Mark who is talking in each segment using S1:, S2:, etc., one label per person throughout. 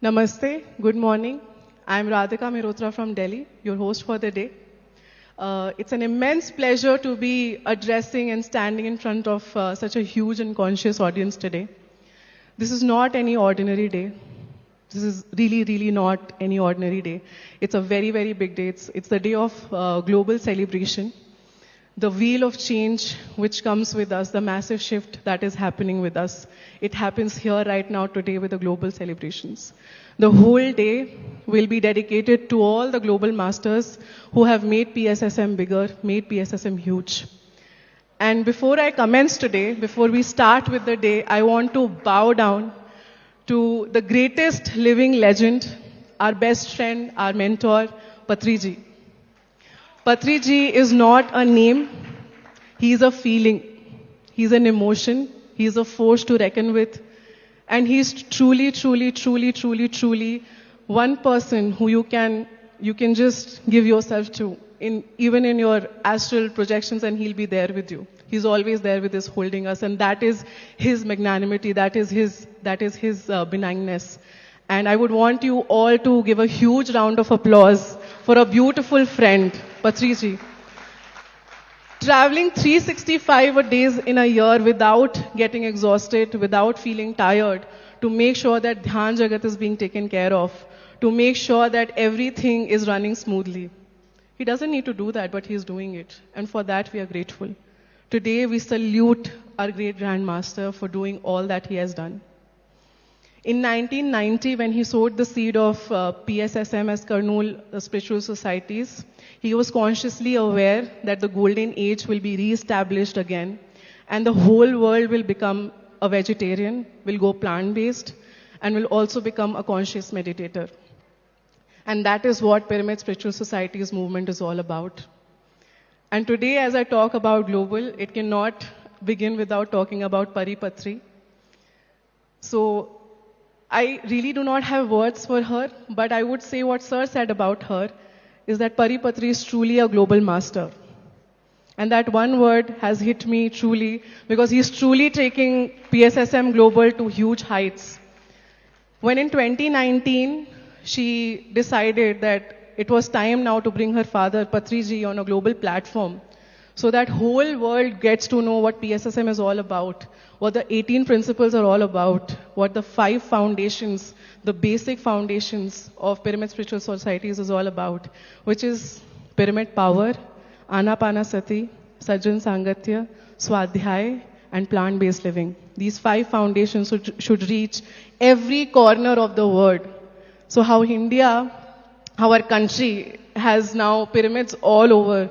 S1: Namaste, good morning. I'm Radhika Mehrotra from Delhi, your host for the day. It's an immense pleasure to be addressing and standing in front of such a huge and conscious audience today. This is not any ordinary day. This is really not any ordinary day. It's a very big day. It's the day of global celebration. The wheel of change which comes with us, the massive shift that is happening with us. It happens here right now today with the global celebrations. The whole day will be dedicated to all the global masters who have made PSSM bigger, made PSSM huge. And before I commence today, before we start with the day, I want to bow down to the greatest living legend, our best friend, our mentor, Patriji. Patriji is not a name, he is a feeling, he's an emotion, he's a force to reckon with, and he's truly one person who you can just give yourself to, even in your astral projections, and he'll be there with you. He's always there with us, holding us, and that is his magnanimity, that is his benignness. And I would want you all to give a huge round of applause for a beautiful friend, Patriji. Traveling 365 days in a year without getting exhausted, without feeling tired, to make sure that Dhyan Jagat is being taken care of, to make sure that everything is running smoothly. He doesn't need to do that, but he's doing it. And for that, we are grateful. Today, we salute our great Grandmaster for doing all that he has done. In 1990, when he sowed the seed of PSSM as Kurnool Spiritual Societies, he was consciously aware that the golden age will be re-established again, and the whole world will become a vegetarian, will go plant-based, and will also become a conscious meditator. And that is what Pyramid Spiritual Societies movement is all about. And today, as I talk about global, it cannot begin without talking about Paripatri. So, I really do not have words for her, but I would say what Sir said about her is that Paripatri is truly a global master. And that one word has hit me truly, because he's truly taking PSSM Global to huge heights. When in 2019, she decided that it was time now to bring her father, Patriji, on a global platform, so that whole world gets to know what PSSM is all about, what the 18 principles are all about, what the 5 foundations, the basic foundations of Pyramid Spiritual Societies is all about, which is Pyramid Power, Anapanasati, Sajjan Sangatya, Swadhyay, and plant-based living. These 5 foundations should reach every corner of the world. So how India, our country, has now pyramids all over.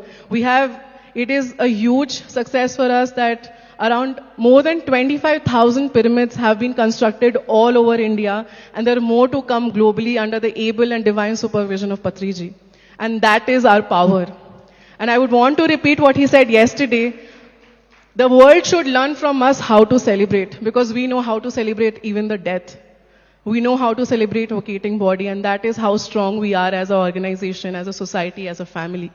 S1: It is a huge success for us that around more than 25,000 pyramids have been constructed all over India, and there are more to come globally under the able and divine supervision of Patriji. And that is our power. And I would want to repeat what he said yesterday. The world should learn from us how to celebrate, because we know how to celebrate even the death. We know how to celebrate vacating body, and that is how strong we are as an organization, as a society, as a family.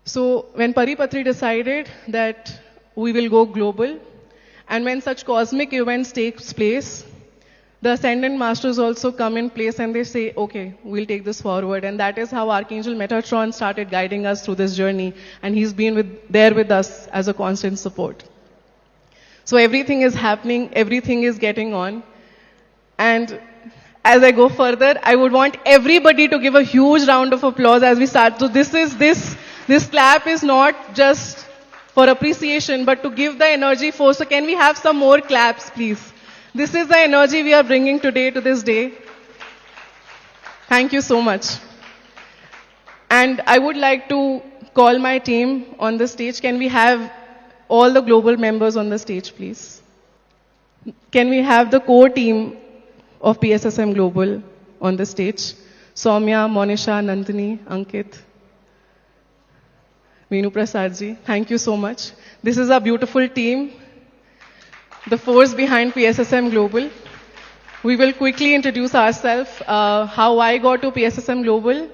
S1: So when Paripatri decided that we will go global, and when such cosmic events take place, the Ascendant Masters also come in place and they say, okay, we'll take this forward. And that is how Archangel Metatron started guiding us through this journey, and he's been there with us as a constant support. So everything is happening, everything is getting on. And as I go further, I would want everybody to give a huge round of applause as we start. So this clap is not just for appreciation, but to give the energy force. So can we have some more claps, please? This is the energy we are bringing today to this day. Thank you so much. And I would like to call my team on the stage. Can we have all the global members on the stage, please? Can we have the core team of PSSM Global on the stage? Soumya, Monisha, Nandini, Ankit, Venu Prasad ji, thank you so much. This is our beautiful team, the force behind PSSM Global. We will quickly introduce ourselves. How I got to PSSM Global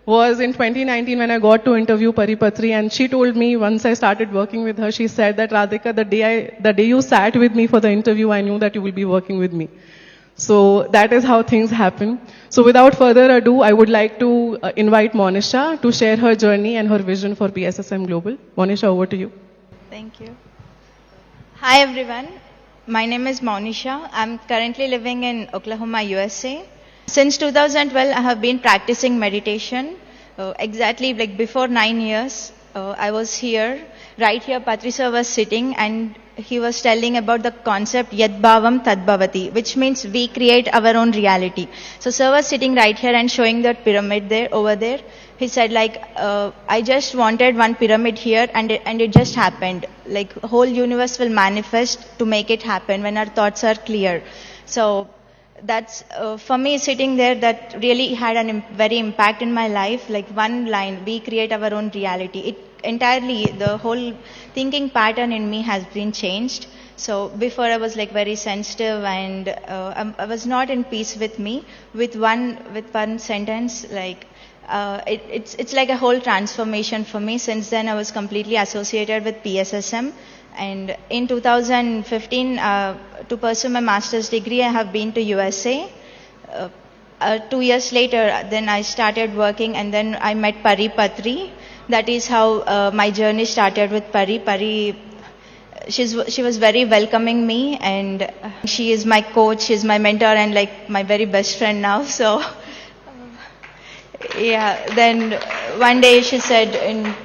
S1: was in 2019 when I got to interview Paripatri, and she told me once I started working with her, she said that Radhika, the day you sat with me for the interview, I knew that you will be working with me. So that is how things happen. So without further ado, I would like to invite Monisha to share her journey and her vision for PSSM Global. Monisha, over to you.
S2: Thank you. Hi everyone. My name is Monisha. I'm currently living in Oklahoma, USA. Since 2012, I have been practicing meditation. Exactly like before 9 years, I was here. Right here, Patri sir was sitting and he was telling about the concept Yad Bhavam Tad Bhavati, which means we create our own reality. So sir was sitting right here and showing that pyramid there, over there. He said like, I just wanted one pyramid here and it just happened. Like whole universe will manifest to make it happen when our thoughts are clear. So that's for me sitting there, that really had an very impact in my life. Like one line, we create our own reality. It entirely, the whole thinking pattern in me has been changed. So before I was like very sensitive and I was not in peace with me. With one sentence, like it's like a whole transformation for me. Since then I was completely associated with PSSM. And in 2015, to pursue my master's degree, I have been to USA. 2 years later, then I started working, and then I met Pari Patri. That is how my journey started with Pari. Pari, she was very welcoming me, and she is my coach, she's my mentor, and like my very best friend now. So, yeah. Then one day she said in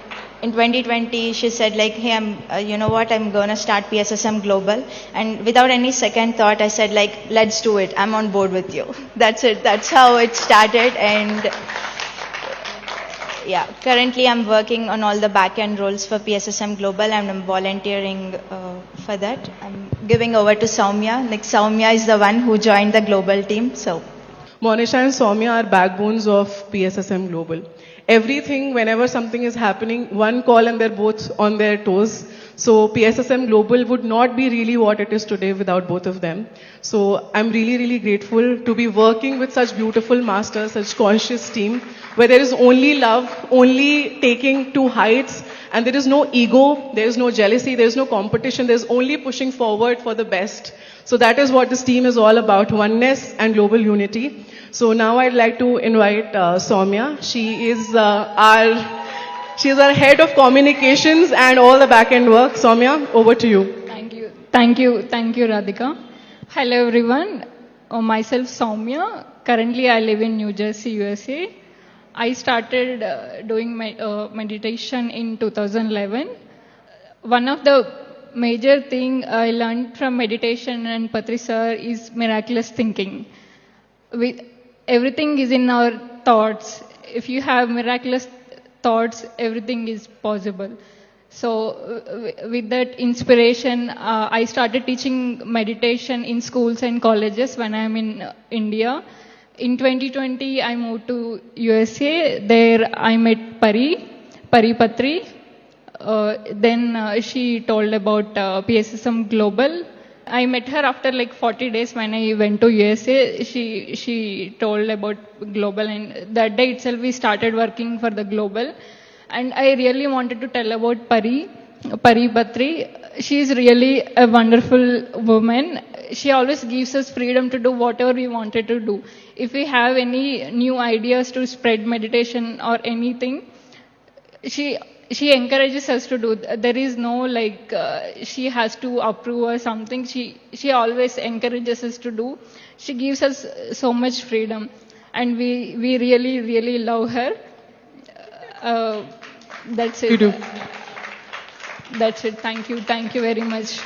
S2: 2020, she said like, hey, you know what, I'm gonna start PSSM Global. And without any second thought, I said like, let's do it. I'm on board with you. That's it. That's how it started. And yeah, currently I'm working on all the back-end roles for PSSM Global, and I'm volunteering for that. I'm giving over to Soumya. Like Soumya is the one who joined the global team. So
S1: Monisha and Soumya are backbones of PSSM Global. Everything, whenever something is happening, one call and they're both on their toes. So PSSM Global would not be really what it is today without both of them. So I'm really, really grateful to be working with such beautiful masters, such conscious team, where there is only love, only taking to heights, and there is no ego, there is no jealousy, there is no competition, there's only pushing forward for the best. So that is what this team is all about, oneness and global unity. So now I'd like to invite Soumya. She's our head of communications and all the back-end work. Soumya, over to you.
S3: Thank you, Radhika. Hello, everyone. Myself, Soumya. Currently, I live in New Jersey, USA. I started doing meditation in 2011. One of the major thing I learned from meditation and Patri sir is miraculous thinking. Everything is in our thoughts. If you have miraculous thoughts, everything is possible. So with that inspiration, I started teaching meditation in schools and colleges when I'm in India. In 2020, I moved to USA. There I met Pari Patri. Then she told about PSSM Global. I met her after like 40 days when I went to USA. She told about Global, and that day itself we started working for the Global. And I really wanted to tell about Pari Patri. She is really a wonderful woman. She always gives us freedom to do whatever we wanted to do. If we have any new ideas to spread meditation or anything, she encourages us to do. There is no like she has to approve or something. She always encourages us to do. She gives us so much freedom, and we really love her. That's it.
S1: You do.
S3: That's it. Thank you very much.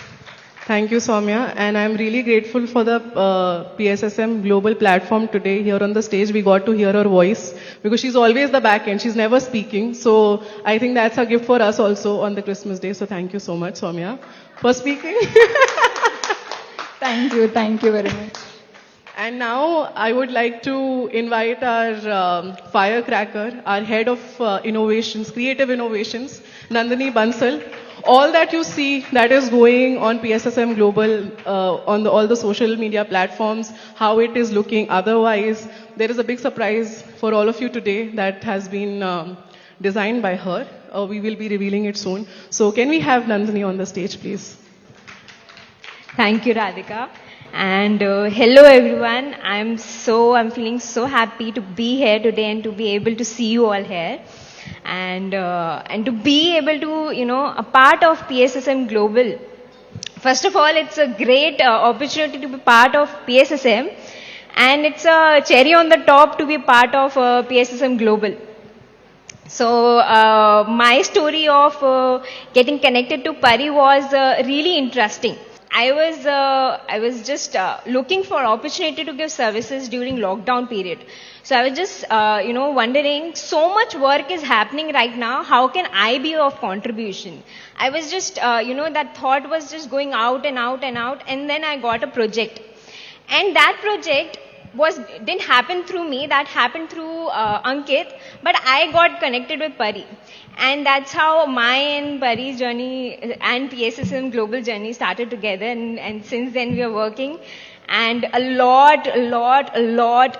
S1: Thank you, Soumya. And I'm really grateful for the PSSM Global platform today. Here on the stage, we got to hear her voice because she's always the back end. She's never speaking. So I think that's a gift for us also on the Christmas day. So thank you so much, Soumya, for speaking.
S3: Thank you very much.
S1: And now I would like to invite our firecracker, our head of innovations, creative innovations, Nandini Bansal. All that you see that is going on PSSM Global, on all the social media platforms, how it is looking otherwise, there is a big surprise for all of you today that has been designed by her. We will be revealing it soon. So can we have Nandini on the stage, please?
S4: Thank you, Radhika. And hello everyone. I'm feeling so happy to be here today and to be able to see you all here, and to be able to a part of PSSM Global. First of all, it's a great opportunity to be part of PSSM, and it's a cherry on the top to be part of PSSM Global. So my story of getting connected to Pari was really interesting. I was just looking for opportunity to give services during lockdown period. So I was just wondering, so much work is happening right now. How can I be of contribution? I was just that thought was just going out and out and out, and then I got a project, and that project didn't happen through me. That happened through Ankit, but I got connected with Pari, and that's how my and Pari's journey and PSSM Global journey started together. And since then we are working, and a lot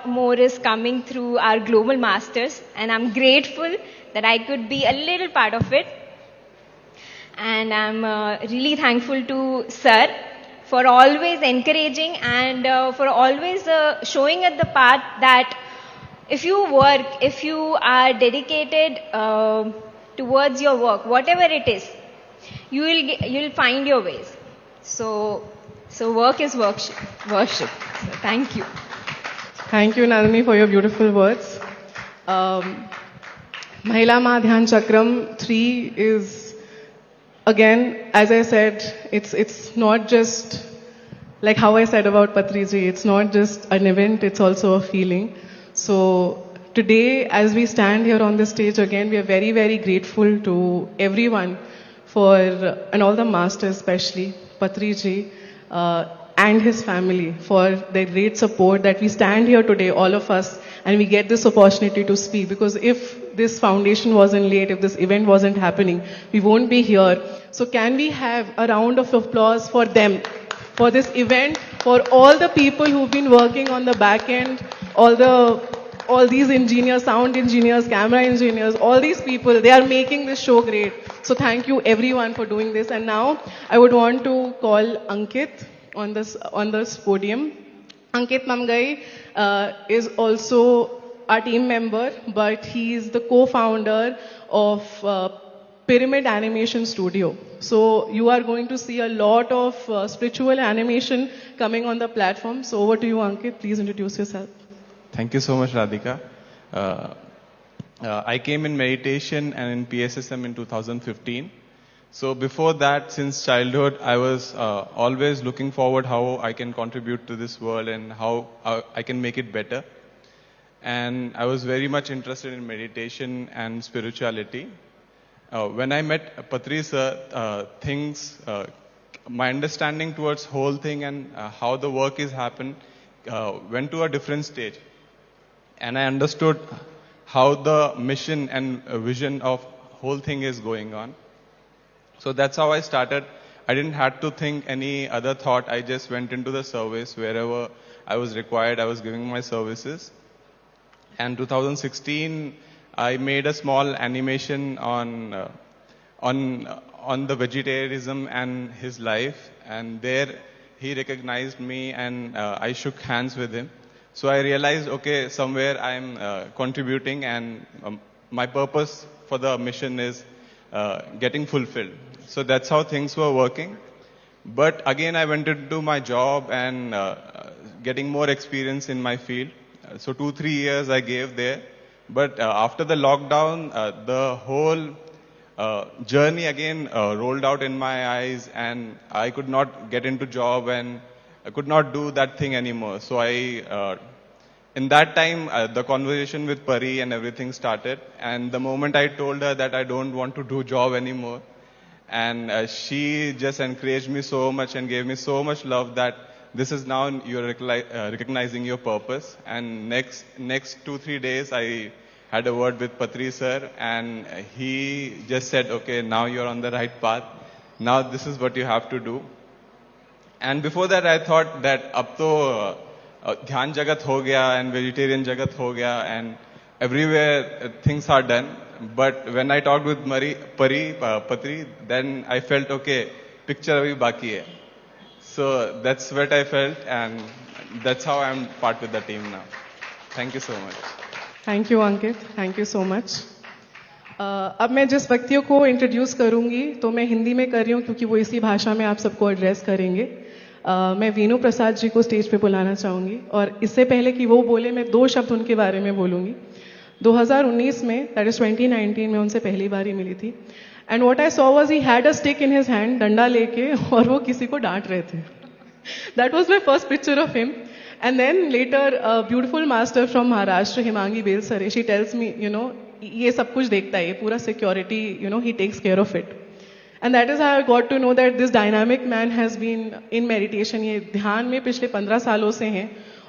S4: more is coming through our Global Masters, and I'm grateful that I could be a little part of it. And I'm really thankful to Sir for always encouraging and for always showing at the path that if you work, if you are dedicated towards your work, whatever it is, you'll find your ways. So work is worship. So thank you.
S1: Thank you, Nalini, for your beautiful words. Mahila Ma Dhyan Chakram 3 is, again, as I said, it's not just like how I said about Patriji, it's not just an event, it's also a feeling. So today, as we stand here on the stage again, we are very, very grateful to everyone and all the masters especially, Patriji, and his family for their great support that we stand here today, all of us, and we get this opportunity to speak. Because if this foundation wasn't laid, if this event wasn't happening, we won't be here. So can we have a round of applause for them, for this event, for all the people who've been working on the back end, all these engineers, sound engineers, camera engineers, all these people, they are making this show great. So thank you everyone for doing this. And now I would want to call Ankit on this podium. Ankit Mamgai is also our team member, but he is the co-founder of Pyramid Animation Studio. So you are going to see a lot of spiritual animation coming on the platform. So over to you, Ankit. Please introduce yourself.
S5: Thank you so much, Radhika. I came in meditation and in PSSM in 2015. So before that, since childhood, I was always looking forward how I can contribute to this world and how I can make it better. And I was very much interested in meditation and spirituality. When I met Patri sir, my understanding towards whole thing and how the work is happened went to a different stage. And I understood how the mission and vision of whole thing is going on. So that's how I started. I didn't have to think any other thought. I just went into the service wherever I was required. I was giving my services. And 2016, I made a small animation on the vegetarianism and his life. And there he recognized me and I shook hands with him. So I realized, okay, somewhere I'm contributing and my purpose for the mission is getting fulfilled. So that's how things were working. But again, I went into my job and getting more experience in my field. So 2-3 years I gave there. But after the lockdown, the whole journey again rolled out in my eyes, and I could not get into job and I could not do that thing anymore. So in that time, the conversation with Pari and everything started. And the moment I told her that I don't want to do job anymore, and she just encouraged me so much and gave me so much love that this is now you're recognizing your purpose. And next 2-3 days, I had a word with Patri sir, and he just said, okay, now you're on the right path. Now this is what you have to do. And before that, I thought that ab to dhyan jagat ho gaya and vegetarian jagat ho gaya and everywhere things are done. But when I talked with Patri, then I felt, okay, picture abhi baki hai. So that's what I felt, and that's how I'm part with the team now. Thank you so much.
S1: Thank you Ankit, thank you so much. अब मैं जिस व्यक्तियों को introduce करूंगी तो मैं हिंदी में कर रही हूँ क्योंकि वो इसी भाषा में आप सबको एड्रेस करेंगे। मैं वीनू प्रसाद जी को स्टेज पे बुलाना चाहूंगी और इससे पहले कि वो बोले मैं 2 शब्द उनके बारे में बोलूंगी। 2019 में, दैट इज 2019 में उनसे पहली बारी मिली थी and what I saw was he had a stick in his hand, डंडा लेके, और वो किसी को डांट रहे थे। That was my first picture of him. And then later, a beautiful master from Maharashtra, Himangi Belsare, she tells me, you know, ये सब कुछ देखता है, ये पूरा security, you know, he takes care of it. And that is how I got to know that this dynamic man has been in meditation. ये ध्यान में पिछले 15 सालों से हैं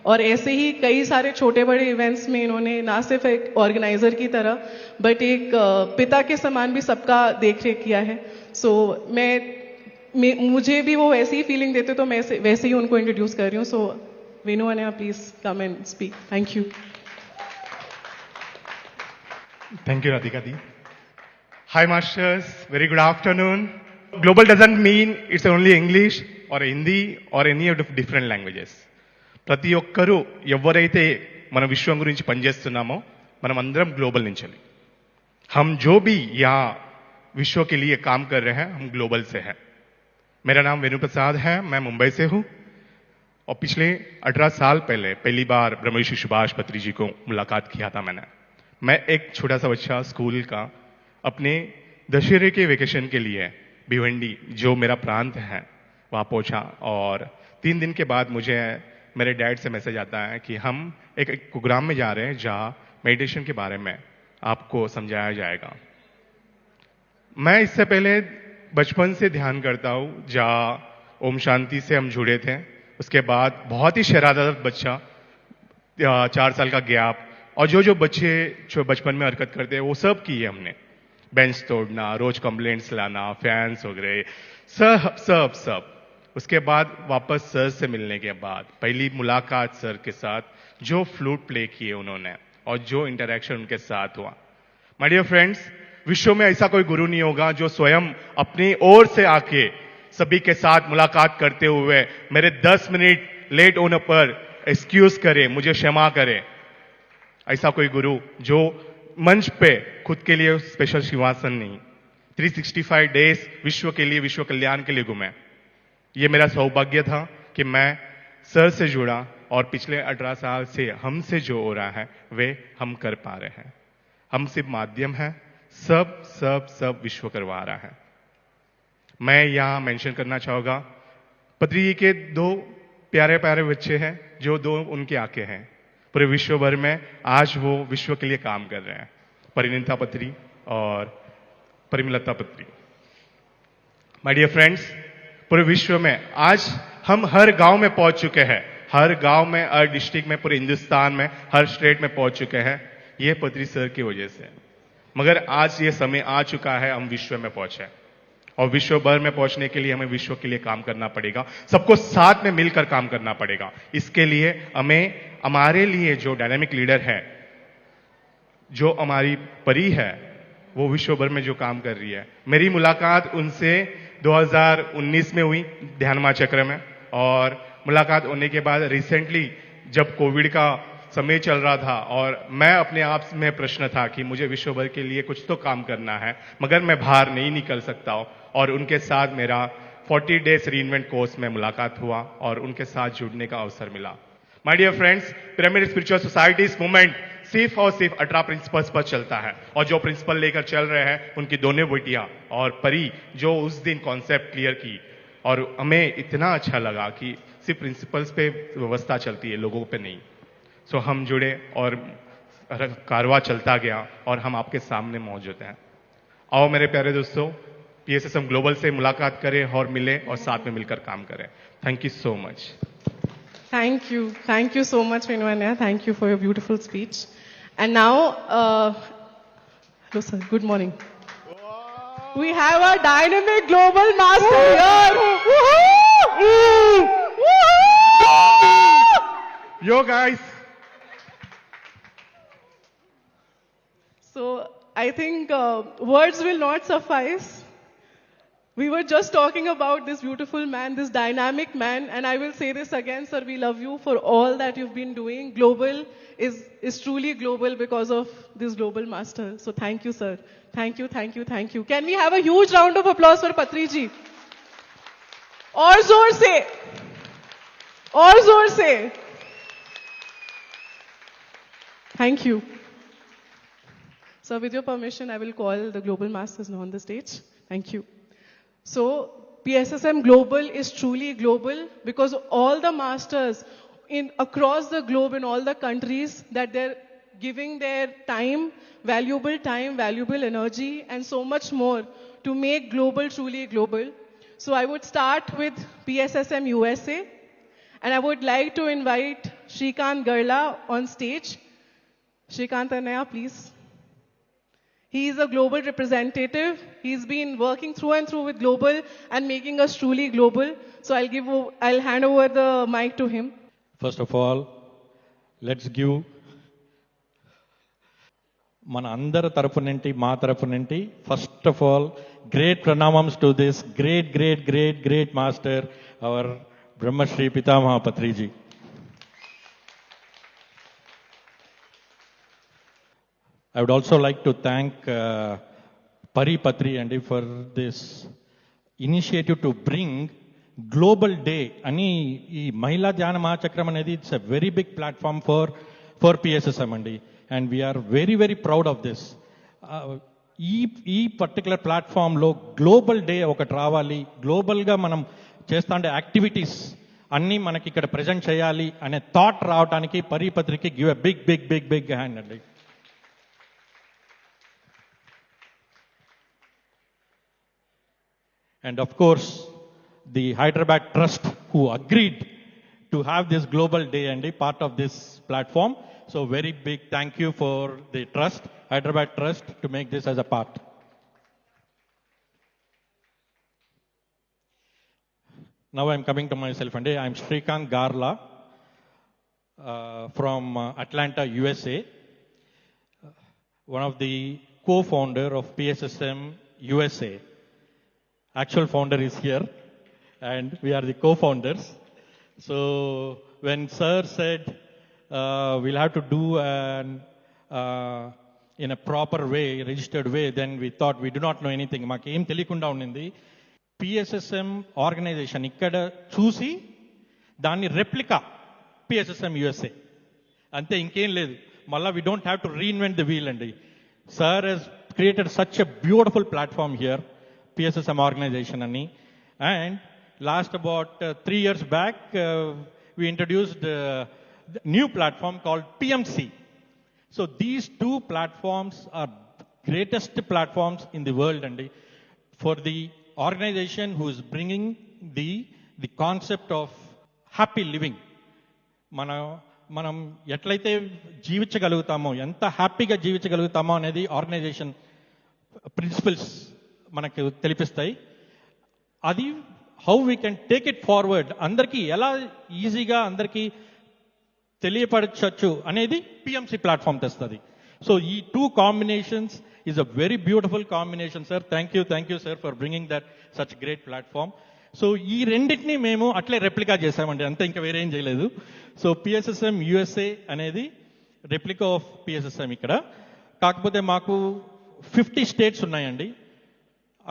S1: और ऐसे ही कई सारे छोटे बड़े इवेंट्स में इन्होंने ना सिर्फ एक ऑर्गेनाइजर की तरह बट एक पिता के समान भी सबका देख रेख किया है। सो मुझे भी वो वैसी ही फीलिंग देते तो मैं वैसे ही उनको इंट्रोड्यूस कर रही हूँ। सो Venu Anaya, please come and speak. Thank you.
S6: Thank you, Radhika Di. Hi, masters. Very good afternoon. Global doesn't mean it's only English or Hindi or any of the different languages. ప్రతి ఒక్కరూ ఎవరైతే మన విశ్వం గురించి పనిచేస్తున్నామో మనం అందరం global నుంచి। हम जो भी यहाँ विश्व के लिए काम कर रहे हैं हम ग्लोबल से हैं। मेरा नाम वेणु प्रसाद है, मैं मुंबई से हूँ और पिछले 18 साल पहले पहली बार ब्रह्मर्षि सुभाष पत्री जी को मुलाकात किया था मैंने। मैं एक छोटा सा बच्चा स्कूल का अपने दशहरे के वेकेशन के लिए भिवंडी, जो मेरा प्रांत है, वहाँ पहुँचा और 3 दिन के बाद मुझे मेरे डैड से मैसेज आता है कि हम एक प्रोग्राम में जा रहे हैं जहाँ मेडिटेशन के बारे में आपको समझाया जाएगा। मैं इससे पहले बचपन से ध्यान करता हूँ, जहाँ ओम शांति से हम जुड़े थे। उसके बाद बहुत ही शरारत बच्चा, 4 साल का गैप, और जो बच्चे जो बचपन में हरकत करते हैं वो सब किए हमने। बेंच तोड़ना, रोज कंप्लेंट्स लाना, फैंस वगैरह, सब सब सब। उसके बाद वापस सर से मिलने के बाद पहली मुलाकात सर के साथ, जो फ्लूट प्ले किए उन्होंने और जो इंटरेक्शन उनके साथ हुआ। माय डियर फ्रेंड्स, विश्व में ऐसा कोई गुरु नहीं होगा जो स्वयं अपनी ओर से आके सभी के साथ मुलाकात करते हुए मेरे 10 मिनट लेट होने पर एक्सक्यूज करे, मुझे क्षमा करे। ऐसा कोई गुरु जो मंच पे खुद के लिए स्पेशल सिंहासन नहीं, 365 डेज विश्व के लिए, विश्व कल्याण के लिए घूमे। ये मेरा सौभाग्य था कि मैं सर से जुड़ा और पिछले 18 साल से हमसे जो हो रहा है वे हम कर पा रहे हैं। हम सिर्फ माध्यम है, सब सब सब विश्व करवा रहा है। मैं यहां मेंशन करना चाहूंगा, पत्री जी के 2 प्यारे प्यारे बच्चे हैं जो 2 उनके आके हैं पूरे विश्व भर में। आज वो विश्व के लिए काम कर रहे हैं, परिणीता पत्री और परिमलता पत्री। माय डियर फ्रेंड्स, पूरे विश्व में आज हम हर गांव में पहुंच चुके हैं, हर गांव में, हर डिस्ट्रिक्ट में, पूरे हिंदुस्तान में, हर स्टेट में पहुंच चुके हैं। ये पत्री सर की वजह से। मगर आज ये समय आ चुका है हम विश्व में पहुंचे और विश्व भर में पहुंचने के लिए हमें विश्व के लिए काम करना पड़ेगा, सबको साथ में मिलकर काम करना पड़ेगा। इसके लिए हमें, हमारे लिए जो डायनामिक लीडर है, जो हमारी परी है, वो विश्व भर में जो काम कर रही है। मेरी मुलाकात उनसे 2019 में हुई ध्यानमा चक्र में, और मुलाकात होने के बाद रिसेंटली जब कोविड का समय चल रहा था और मैं अपने आप में प्रश्न था कि मुझे विश्व भर के लिए कुछ तो काम करना है, मगर मैं बाहर नहीं निकल सकता हूं। और उनके साथ मेरा 40 डेज रीइन्वेंट कोर्स में मुलाकात हुआ और उनके साथ जुड़ने का अवसर मिला। My dear friends, pyramid spiritual societies movement सिर्फ और सिर्फ 18 प्रिंसिपल्स पर चलता है और जो प्रिंसिपल लेकर चल रहे हैं उनकी दोनों बेटियां और परी, जो उस दिन कॉन्सेप्ट क्लियर की और हमें इतना अच्छा लगा कि सिर्फ प्रिंसिपल्स पे व्यवस्था चलती है, लोगों पे नहीं। सो हम जुड़े और कारवा चलता गया और हम आपके सामने मौजूद हैं। आओ मेरे प्यारे दोस्तों, PSSM ग्लोबल से मुलाकात करें और मिलें और साथ में मिलकर काम करें। Thank you so much.
S1: Thank you so much, Venu Anaya. Thank you for your beautiful speech. And now, hello sir, good morning. We have a dynamic global master here.
S6: Yo guys.
S1: So I think words will not suffice. We were just talking about this beautiful man, this dynamic man, and I will say this again, sir, we love you for all that you've been doing. Global is truly global because of this global master. So thank you, sir. Thank you, thank you, thank you. Can we have a huge round of applause for Patri ji? और जोर से, और जोर से. Thank you. So with your permission, I will call the global masters now on the stage. Thank you. So PSSM Global is truly global because all the masters across the globe in all the countries that they're giving their time, valuable energy and so much more to make global truly global. So I would start with PSSM USA and I would like to invite Shrikant Garla on stage. Shrikant Anaya, please. He is a global representative. He's been working through and through with global and making us truly global. So I'll hand over the mic to him.
S7: First of all, let's give మన అందరి తరపు నుండి మా తరపు నుండి first of all great ప్రణామమ్స్ to this great master our Brahmashri Pitamaha Patriji. I would also like to thank Pari Patri Andy for this initiative to bring Global Day. Ani ee Mahila Dhyana Mahachakram anedi it's a very big platform for PSSM Andy, and we are very proud of this. ఈ particular ప్లాట్ఫామ్లో global day ఒకటి రావాలి, గ్లోబల్గా మనం చేస్తుండే activities అన్నీ మనకి ఇక్కడ present చేయాలి అనే థాట్ రావడానికి పరిపత్రికి గివ్ ఎ బిగ్ హ్యాండ్ అండి. And of course, the Hyderabad Trust who agreed to have this global day and be part of this platform. So very big thank you for the trust, Hyderabad Trust, to make this as a part. Now I'm coming to myself and I'm Shrikant Garla from Atlanta, USA. One of the co-founder of PSSM USA. Actual founder is here and we are the co-founders. So when sir said we'll have to do in a proper way, registered way, then we thought we do not know anything. Maku em telikunda undindi. PSSM organization ikkada chusi danni replica PSSM USA. Ante inkem ledu. Malla we don't have to reinvent the wheel andi. Sir has created such a beautiful platform here, PSSM organization ani, and last about 3 years back we introduced a new platform called PMC. So these two platforms are greatest platforms in the world and for the organization who is bringing the concept of happy living. మనం ఎట్లయితే జీవించగలుగుతామో, ఎంత హ్యాపీగా జీవించగలుగుతామో అనేది organisation principles మనకు తెలిపిస్తాయి. అది how we can take it forward, అందరికీ ఎలా ఈజీగా అందరికీ తెలియపరచచ్చు అనేది పిఎంసి ప్లాట్ఫామ్ తెస్తుంది. సో ఈ two combinations is a very beautiful combination sir. Thank you sir for bringing that such great platform. So ఈ రెండింటినీ మేము అట్లే రెప్లికా చేసామండి, అంతే, ఇంకా వేరేం చేయలేదు. సో పిఎస్ఎస్ఎం యుఎస్ఏ అనేది రెప్లికా ఆఫ్ పిఎస్ఎస్ఎం ఇక్కడ. కాకపోతే మాకు 50 స్టేట్స్ ఉన్నాయండి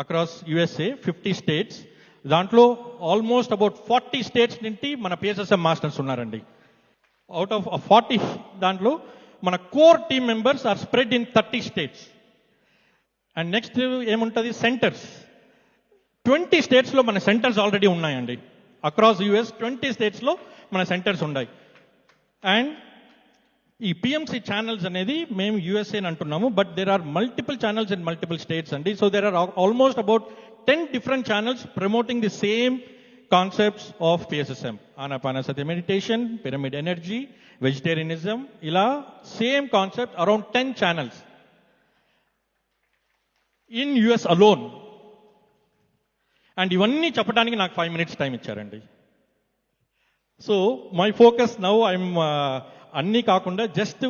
S7: అక్రాస్ యుఎస్ఏ, 50 స్టేట్స్. దాంట్లో ఆల్మోస్ట్ అబౌట్ 40 స్టేట్స్ నుండి మన పిఎస్ఎస్ఎం మాస్టర్స్ ఉన్నారండి. అవుట్ ఆఫ్ 40 దాంట్లో మన core team members are spread in 30 states. And next ఏముంటుంది, సెంటర్స్. 20 స్టేట్స్లో మన సెంటర్స్ ఆల్రెడీ ఉన్నాయండి. అక్రాస్ యుఎస్ 20 స్టేట్స్లో మన సెంటర్స్ ఉన్నాయి. అండ్ ఈ పిఎంసి ఛానల్స్ అనేది మేము యుఎస్ఏ అని అంటున్నాము, but there are multiple channels in multiple states అండి. So there are almost about 10 different channels promoting the same concepts of PSSM. Anapanasati meditation, pyramid energy, vegetarianism, ila same concept, around 10 channels in US alone. And ivanni chappadaniki naaku 5 minutes time ichcharandi. So my focus now, I'm anni kaakunda just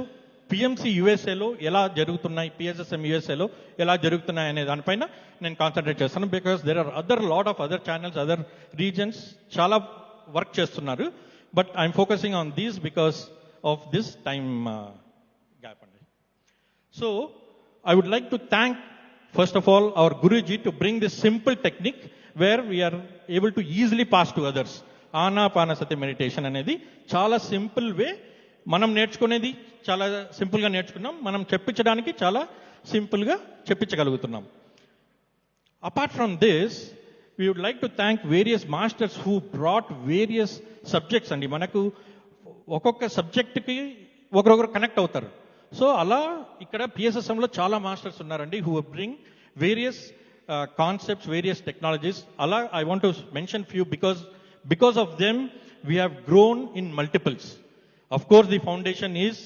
S7: PMC యూఎస్ఏలో ఎలా జరుగుతున్నాయి, PSSM యూఎస్ఏలో ఎలా జరుగుతున్నాయి అనే దానిపైన నేను concentrate చేస్తాను. Because there are lot of other channels, other reasons చాలా వర్క్ చేస్తున్నారు. But I'm focusing on these because of this time gap అండి. So I would like to thank, first of all, our Guruji to bring this simple technique where we are able to easily pass to others. Anapanasati meditation అనేది చాలా simple way. మనం నేర్చుకునేది చాలా సింపుల్గా నేర్చుకున్నాం, మనం చెప్పించడానికి చాలా సింపుల్గా చెప్పించగలుగుతున్నాం. Apart from this, we would like to thank various masters who brought various subjects అండి. మనకు ఒక్కొక్క సబ్జెక్ట్కి ఒకరొకరు కనెక్ట్ అవుతారు. సో అలా ఇక్కడ పిఎస్ఎస్ఎంలో చాలా మాస్టర్స్ ఉన్నారండి who bring various concepts, various technologies. అలా I want to mention few because of them we have grown in multiples. Of course, the foundation is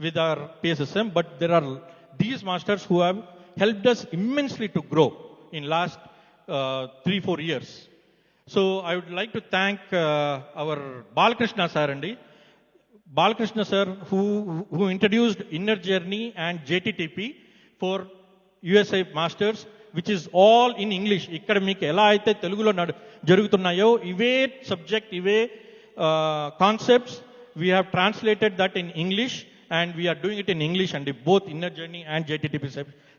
S7: with our PSSM, but there are these masters who have helped us immensely to grow in last 3-4 years. So I would like to thank our Balakrishna sir and Balakrishna sir who introduced Inner Journey and JTTP for USA Masters, which is all in English. ఇక్కడ మీకు ఎలా అయితే తెలుగులో జరుగుతున్నాయో ఇవే subject, ఇవే concepts, we have translated that in English and we are doing it in English and both Inner Journey and JTTP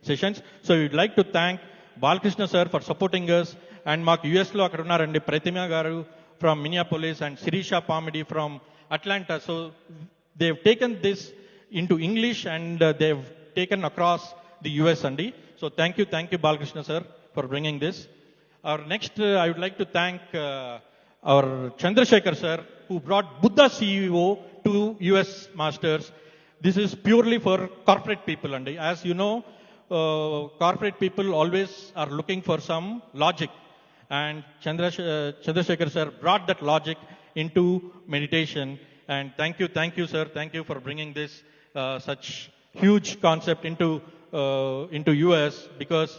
S7: sessions. So we would like to thank Balakrishna sir for supporting us. And మాకు యుఎస్లో అక్కడ ఉన్నారండి ప్రతిమ గారు from Minneapolis and Sirisha Pamidi from Atlanta. So they've taken this into English and they've taken across the US Andi. So thank you Balakrishna sir for bringing this. Our next I would like to thank our Chandrasekhar sir who brought Buddha CEO to US Masters. This is purely for corporate people and as you know, corporate people always are looking for some logic, and Chandrasekhar sir brought that logic into meditation. And thank you sir, thank you for bringing this such huge concept into US, because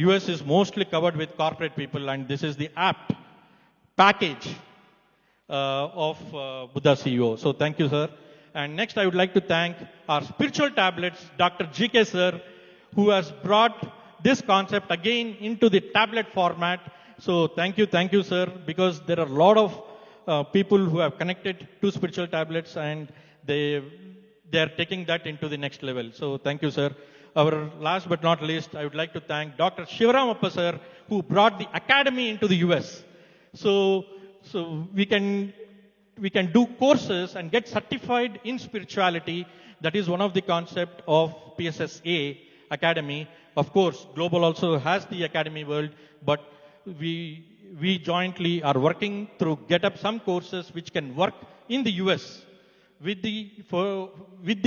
S7: US is mostly covered with corporate people and this is the apt package of Buddha CEO. So thank you sir. And next I would like to thank our spiritual tablets, Dr. GK sir, who has brought this concept again into the tablet format. So thank you sir, because there are a lot of people who have connected to spiritual tablets and they are taking that into the next level. So thank you sir. Our last but not least, I would like to thank Dr. Shivaramappa sir, who brought the academy into the US. So we can do courses and get certified in spirituality. That is one of the concept of PSSA Academy. Of course, Global also has the Academy World, but we jointly are working to get up some courses which can work in the US with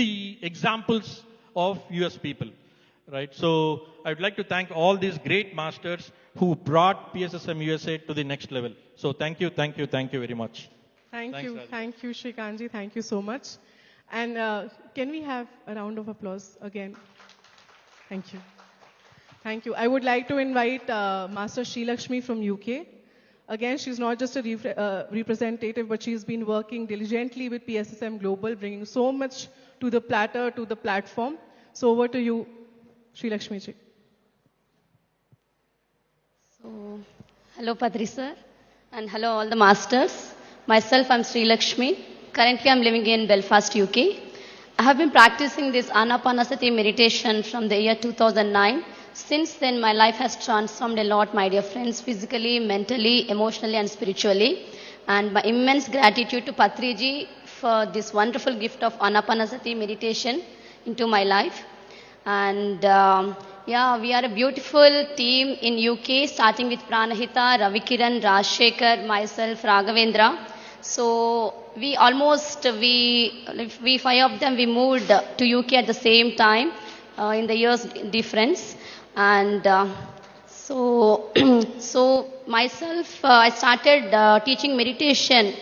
S7: the examples of US people, right? So I would like to thank all these great masters who brought PSSM USA to the next level. So thank you very much.
S1: Thank you Srikanji, thank you so much. And can we have a round of applause again? Thank you. I would like to invite Master Sri Lakshmi from UK. Again, she's not just a representative, but she's been working diligently with PSSM Global, bringing so much to the platter, to the platform. So over to you, Sri Lakshmi ji.
S8: So, hello Padri sir, and hello all the masters. Myself, I'm Sri Lakshmi. Currently, I'm living in Belfast, UK. I have been practicing this Anapanasati meditation from the year 2009. Since then, my life has transformed a lot, my dear friends, physically, mentally, emotionally, and spiritually. And my immense gratitude to Patriji for this wonderful gift of Anapanasati meditation into my life. And we are a beautiful team in UK, starting with Pranahita, Ravikiran, Rajshekhar, myself, Raghavendra. So we 5 of them, we moved to UK at the same time in the years difference. And so myself, I started teaching meditation.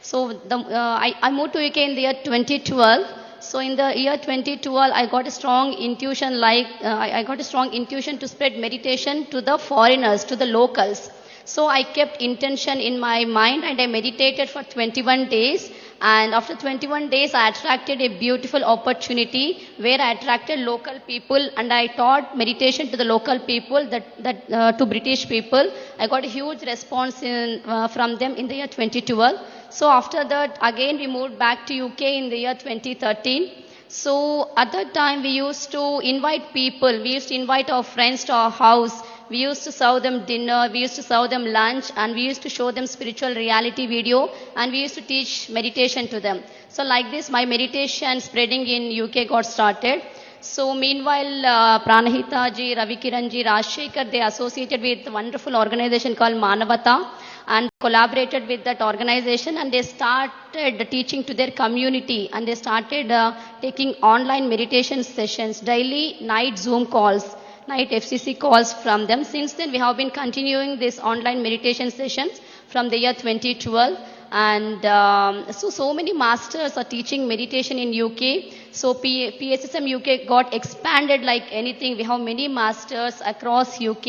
S8: So I moved to UK in the year 2012. So in the year 2012, I got a strong intuition, I got a strong intuition to spread meditation to the foreigners, to the locals. So I kept intention in my mind and I meditated for 21 days. And after 21 days, I attracted a beautiful opportunity where I attracted local people and I taught meditation to the local people, to British people. I got a huge response from them in the year 2012. So after that, again we moved back to UK in the year 2013. So at that time, we used to invite people. We used to invite our friends to our house. We used to serve them dinner. We used to serve them lunch. And we used to show them spiritual reality video. And we used to teach meditation to them. So like this, my meditation spreading in UK got started. So meanwhile, Pranahita ji, Ravi Kiran ji, Rajshekhar, they associated with a wonderful organization called Manavata and collaborated with that organization, and they started teaching to their community, and they started taking online meditation sessions, daily night Zoom calls, night FCC calls from them. Since then, we have been continuing these online meditation sessions from the year 2012. And so many masters are teaching meditation in UK. So PSSM UK got expanded like anything. We have many masters across UK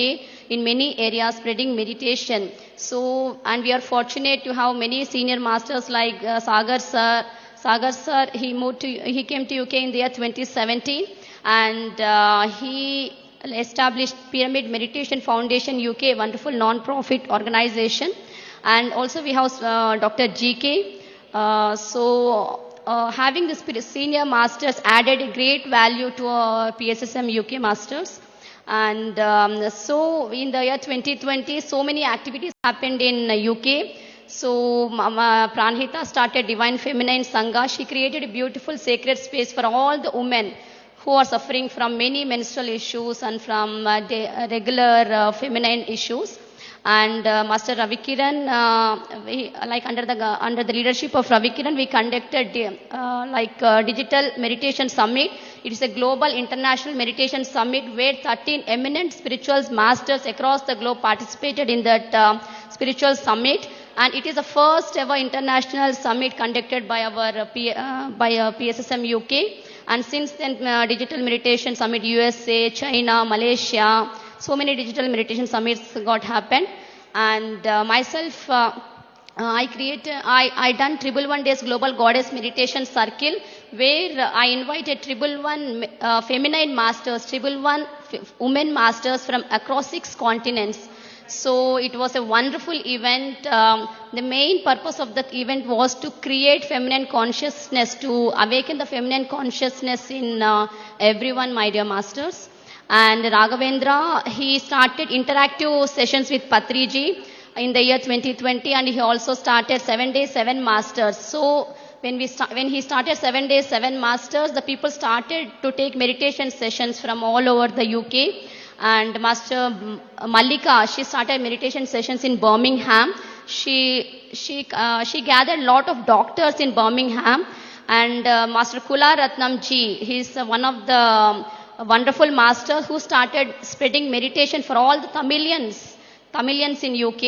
S8: in many areas spreading meditation. So, and we are fortunate to have many senior masters like Sagar sir. Sagar sir, he came to UK in the year 2017, and he established Pyramid Meditation Foundation UK, a wonderful non-profit organization. And also we have Dr. GK. Having this senior masters added a great value to our PSSM UK masters. And so in the year 2020, so many activities happened in UK. So Mama Pranhita started Divine Feminine Sangha. She created a beautiful sacred space for all the women who are suffering from many menstrual issues and from regular feminine issues. And Master Ravi Kiran, under the leadership of Ravi Kiran, we conducted Digital Meditation Summit. It is a global international meditation summit where 13 eminent spiritual masters across the globe participated in that spiritual summit. And it is the first ever international summit conducted by our PSSM UK. And since then, Digital Meditation Summit USA, China, Malaysia, so many digital meditation summits got happened. And myself, I done 111 days Global Goddess Meditation Circle, where I invited 111 feminine masters, 111 women masters from across 6 continents. So it was a wonderful event. The main purpose of that event was to create feminine consciousness, to awaken the feminine consciousness in everyone, my dear masters. And Raghavendra, he started interactive sessions with Patriji in the year 2020, and he also started 7 Days 7 Masters. So when he started 7 Days 7 Masters, the people started to take meditation sessions from all over the UK. And Master Mallika, she started meditation sessions in Birmingham. She gathered a lot of doctors in Birmingham. And Master Kula Ratnam ji, he's one of the wonderful masters who started spreading meditation for all the Tamilians in UK.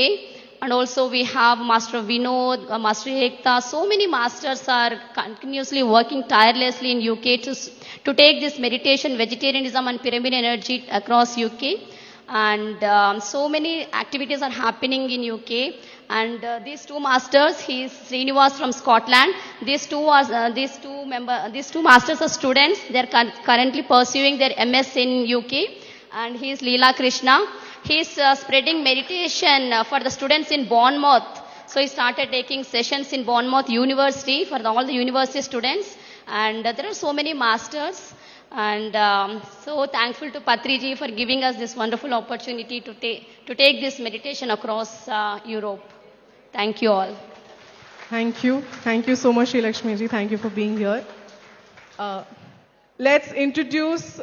S8: And also we have Master Vinod, Master Ekta. So many masters are continuously working tirelessly in UK to take this meditation, vegetarianism and pyramid energy across UK. And so many activities are happening in UK. And these 2 masters, he is Srinivas from Scotland. These two masters are students. They are currently pursuing their MS in UK. And he is Leela Krishna. He is spreading meditation for the students in Bournemouth. So he started taking sessions in Bournemouth University for all the university students. And there are so many masters. And so thankful to Patriji for giving us this wonderful opportunity to take this meditation across Europe. Thank you all.
S1: Thank you. Thank you so much, Sri Lakshmi ji. Thank you for being here. Let's introduce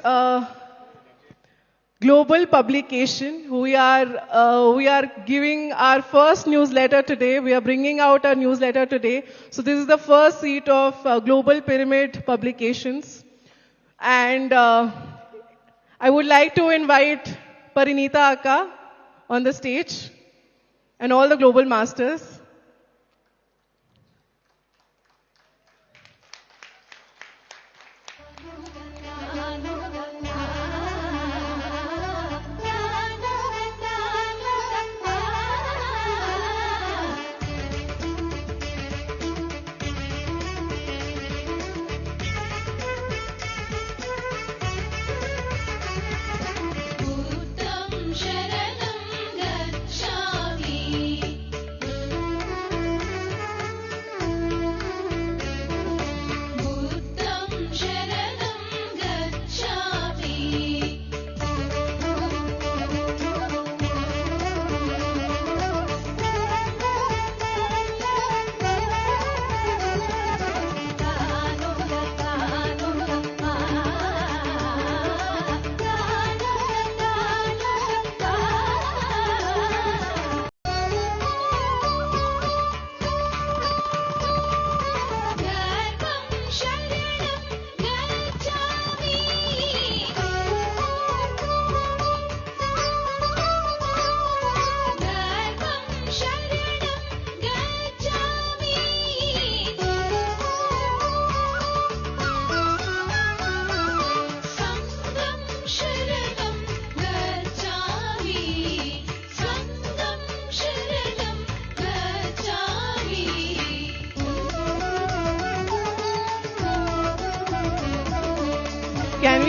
S1: Global Publication. We are giving our first newsletter today. We are bringing out our newsletter today. So this is the first seat of Global Pyramid Publications. And I would like to invite Parinita Akka on the stage and all the global masters.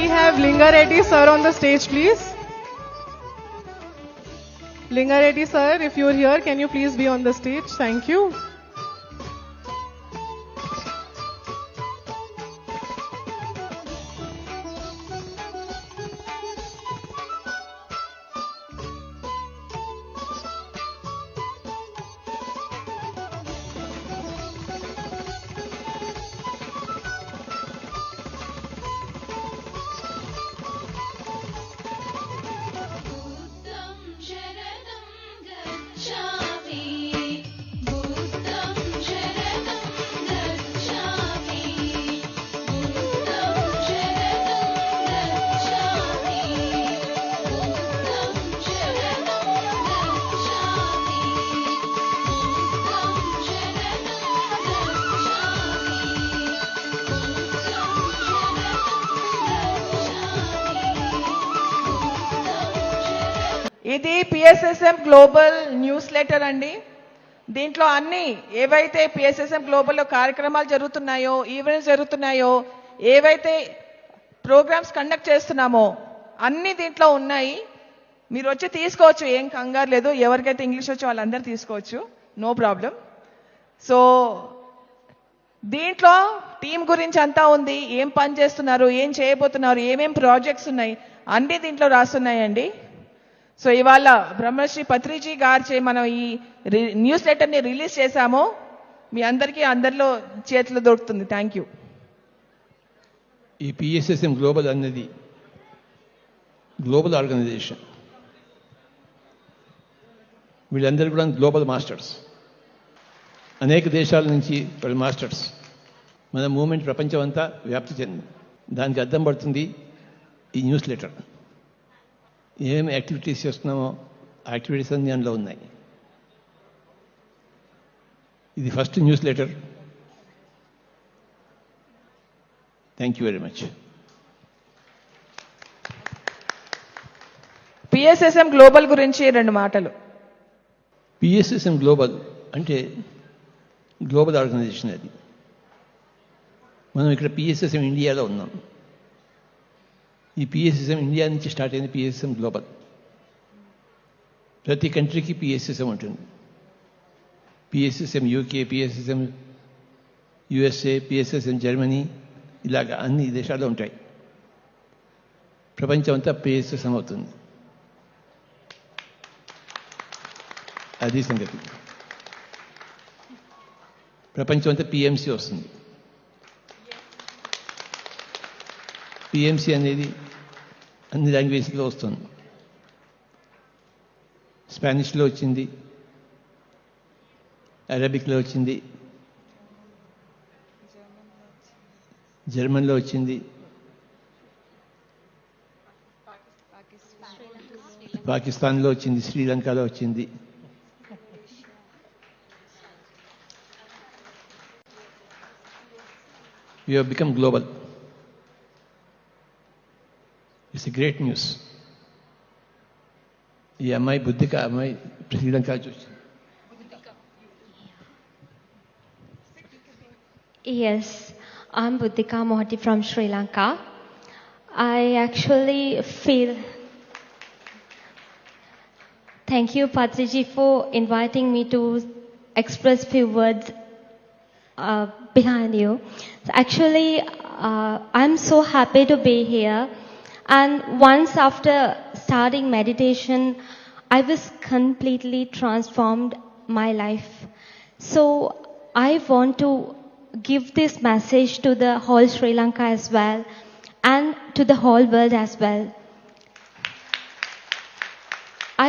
S1: we have Lingareddy sir on the stage, please? Lingareddy sir, if you are here, can you please be on the stage? Thank you.
S9: ఇది PSSM global news letter అండి. దీంట్లో అన్ని ఏవైతే PSSM గ్లోబల్లో కార్యక్రమాలు జరుగుతున్నాయో, events జరుగుతున్నాయో, ఏవైతే programmes conduct చేస్తున్నామో అన్ని దీంట్లో ఉన్నాయి. మీరు వచ్చి తీసుకోవచ్చు, ఏం కంగారు లేదు. ఎవరికైతే ఇంగ్లీష్ వచ్చో వాళ్ళందరూ తీసుకోవచ్చు, నో ప్రాబ్లం. సో దీంట్లో టీం గురించి అంతా ఉంది, ఏం పని చేస్తున్నారు, ఏం చేయబోతున్నారు, ఏమేం ప్రాజెక్ట్స్ ఉన్నాయి అన్ని దీంట్లో రాస్తున్నాయండి. సో ఇవాళ బ్రహ్మశ్రీ పత్రిజీ గారిచే మనం ఈ న్యూస్ లెటర్ని రిలీజ్ చేశాము. మీ అందరికీ అందరిలో చేతులు దొరుకుతుంది. Thank you.
S10: ఈ పిఎస్ఎస్ఎం గ్లోబల్ అనేది గ్లోబల్ ఆర్గనైజేషన్. వీళ్ళందరూ కూడా గ్లోబల్ మాస్టర్స్. అనేక దేశాల నుంచి వాళ్ళు మాస్టర్స్. మన మూమెంట్ ప్రపంచం అంతా వ్యాప్తి చెందింది. దానికి అర్థం పడుతుంది ఈ న్యూస్ లెటర్. ఏం యాక్టివిటీస్ చేస్తున్నామో ఆ యాక్టివిటీస్ అన్నీ అందులో ఉన్నాయి. ఇది first news letter. Thank you very much.
S9: PSSM global గురించి 2 మాటలు.
S10: పిఎస్ఎస్ఎం గ్లోబల్ అంటే గ్లోబల్ ఆర్గనైజేషన్. అది మనం ఇక్కడ పిఎస్ఎస్ఎం ఇండియాలో ఉన్నాం. ఈ పిఎస్ఎస్ఎం ఇండియా నుంచి స్టార్ట్ అయింది పిఎస్ఎస్ఎం గ్లోబల్. ప్రతి కంట్రీకి పిఎస్ఎస్ఎం ఉంటుంది. PSSM UK, PSSM USA, PSSM Germany, ఇలాగ అన్ని దేశాల్లో ఉంటాయి. ప్రపంచం అంతా పిఎస్ఎస్ఎం అవుతుంది. అది సంగతి. ప్రపంచం అంతా పిఎంసి వస్తుంది. పిఎంసి అనేది అన్ని లాంగ్వేజ్లో వస్తుంది. స్పానిష్లో వచ్చింది, అరబిక్లో వచ్చింది, జర్మన్లో వచ్చింది, పాకిస్తాన్లో వచ్చింది, శ్రీలంకలో వచ్చింది. We have become global. It's a great news. ఈ అమ్మాయి బుద్ధిక అమ్మాయి శ్రీలంక చూసి.
S4: Yes, I'm Buddhika Mohati from Sri Lanka. I actually feel... Thank you, Patriji, for inviting me to express few words behind you. Actually, I'm so happy to be here. And once after starting meditation, I was completely transformed my life. So I want to give this message to the whole Sri Lanka as well, and to the whole world as well.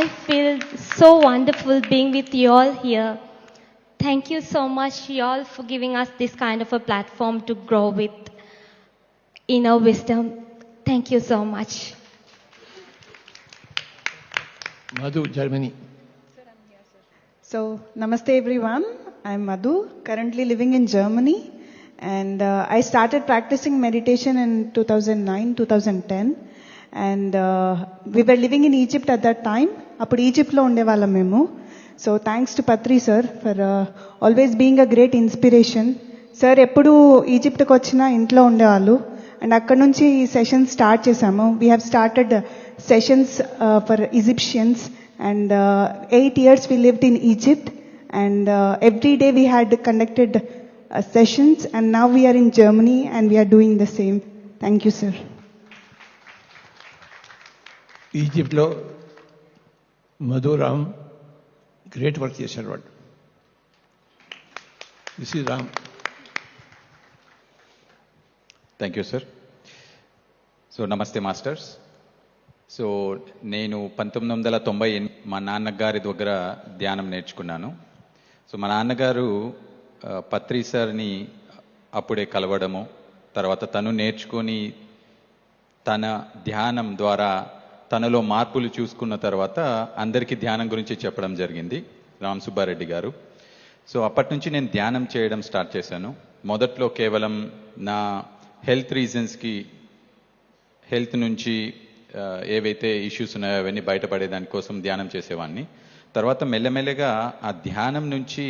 S4: I feel so wonderful being with you all here. Thank you so much, you all, for giving us this kind of a platform to grow with inner wisdom. Thank you so much.
S10: Madhu, Germany.
S11: So, namaste everyone. I'm Madhu, currently living in Germany. And I started practicing meditation in 2009-2010. And we were living in Egypt at that time. Appudu Egypt lo unde vallam memu. So thanks to Patri sir for always being a great inspiration. Sir eppudu Egypt ku vachina intlo undevallu. And అక్కడ నుంచి ఈ sessions start చేశాము. We have started sessions for Egyptians and 8 years we lived in Egypt and every day we had conducted sessions and now we are in Germany and we are doing the same. Thank you, sir.
S10: ఈజిప్ట్లో Madhuram great work చేశారు వాళ్ళు. This is Ram.
S12: Thank you sir. So namaste masters. So నేను 1998 మా నాన్నగారి దగ్గర ధ్యానం నేర్చుకున్నాను. So మా నాన్నగారు పత్రి సార్ని అప్పుడే కలవడము, తర్వాత తను నేర్చుకొని తన ధ్యానం ద్వారా తనలో మార్పులు చూసుకున్న తర్వాత అందరికీ ధ్యానం గురించి చెప్పడం జరిగింది రామ్ సుబ్బారెడ్డి గారు. సో అప్పటి నుంచి నేను ధ్యానం చేయడం స్టార్ట్ చేశాను. మొదట్లో కేవలం నా హెల్త్ రీజన్స్కి, హెల్త్ నుంచి ఏవైతే ఇష్యూస్ ఉన్నాయో అవన్నీ బయటపడే దానికోసం ధ్యానం చేసేవాడిని. తర్వాత మెల్లమెల్లగా ఆ ధ్యానం నుంచి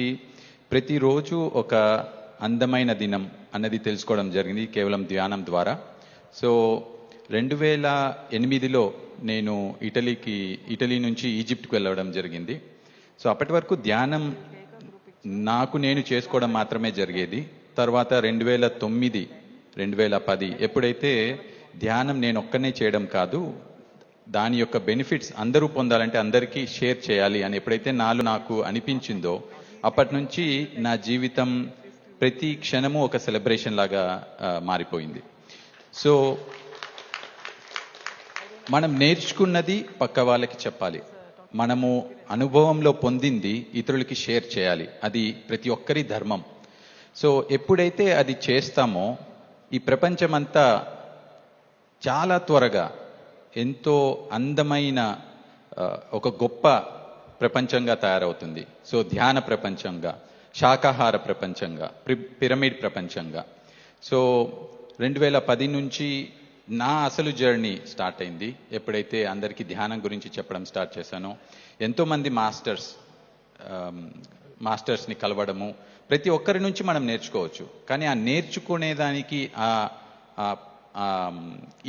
S12: ప్రతిరోజు ఒక అందమైన దినం అన్నది తెలుసుకోవడం జరిగింది కేవలం ధ్యానం ద్వారా. సో 2008లో నేను ఇటలీ నుంచి ఈజిప్ట్కి వెళ్ళడం జరిగింది. సో అప్పటి వరకు ధ్యానం నాకు నేను చేసుకోవడం మాత్రమే జరిగేది. తర్వాత 2009, 2010 ఎప్పుడైతే ధ్యానం నేను ఒక్కనే చేయడం కాదు, దాని యొక్క బెనిఫిట్స్ అందరూ పొందాలంటే అందరికీ షేర్ చేయాలి అని ఎప్పుడైతే నాకు అనిపించిందో అప్పటి నుంచి నా జీవితం ప్రతి క్షణము ఒక సెలబ్రేషన్ లాగా మారిపోయింది. సో మనం నేర్చుకున్నది పక్క వాళ్ళకి చెప్పాలి, మనము అనుభవంలో పొందింది ఇతరులకి షేర్ చేయాలి. అది ప్రతి ఒక్కరి ధర్మం. సో ఎప్పుడైతే అది చేస్తామో ఈ ప్రపంచమంతా చాలా త్వరగా ఎంతో అందమైన ఒక గొప్ప ప్రపంచంగా తయారవుతుంది. సో ధ్యాన ప్రపంచంగా, శాకాహార ప్రపంచంగా, పిరమిడ్ ప్రపంచంగా. సో 2010 నుంచి నా అసలు జర్నీ స్టార్ట్ అయింది. ఎప్పుడైతే అందరికీ ధ్యానం గురించి చెప్పడం స్టార్ట్ చేశానో ఎంతోమంది మాస్టర్స్ని కలవడము, ప్రతి ఒక్కరి నుంచి మనం నేర్చుకోవచ్చు. కానీ ఆ నేర్చుకునేదానికి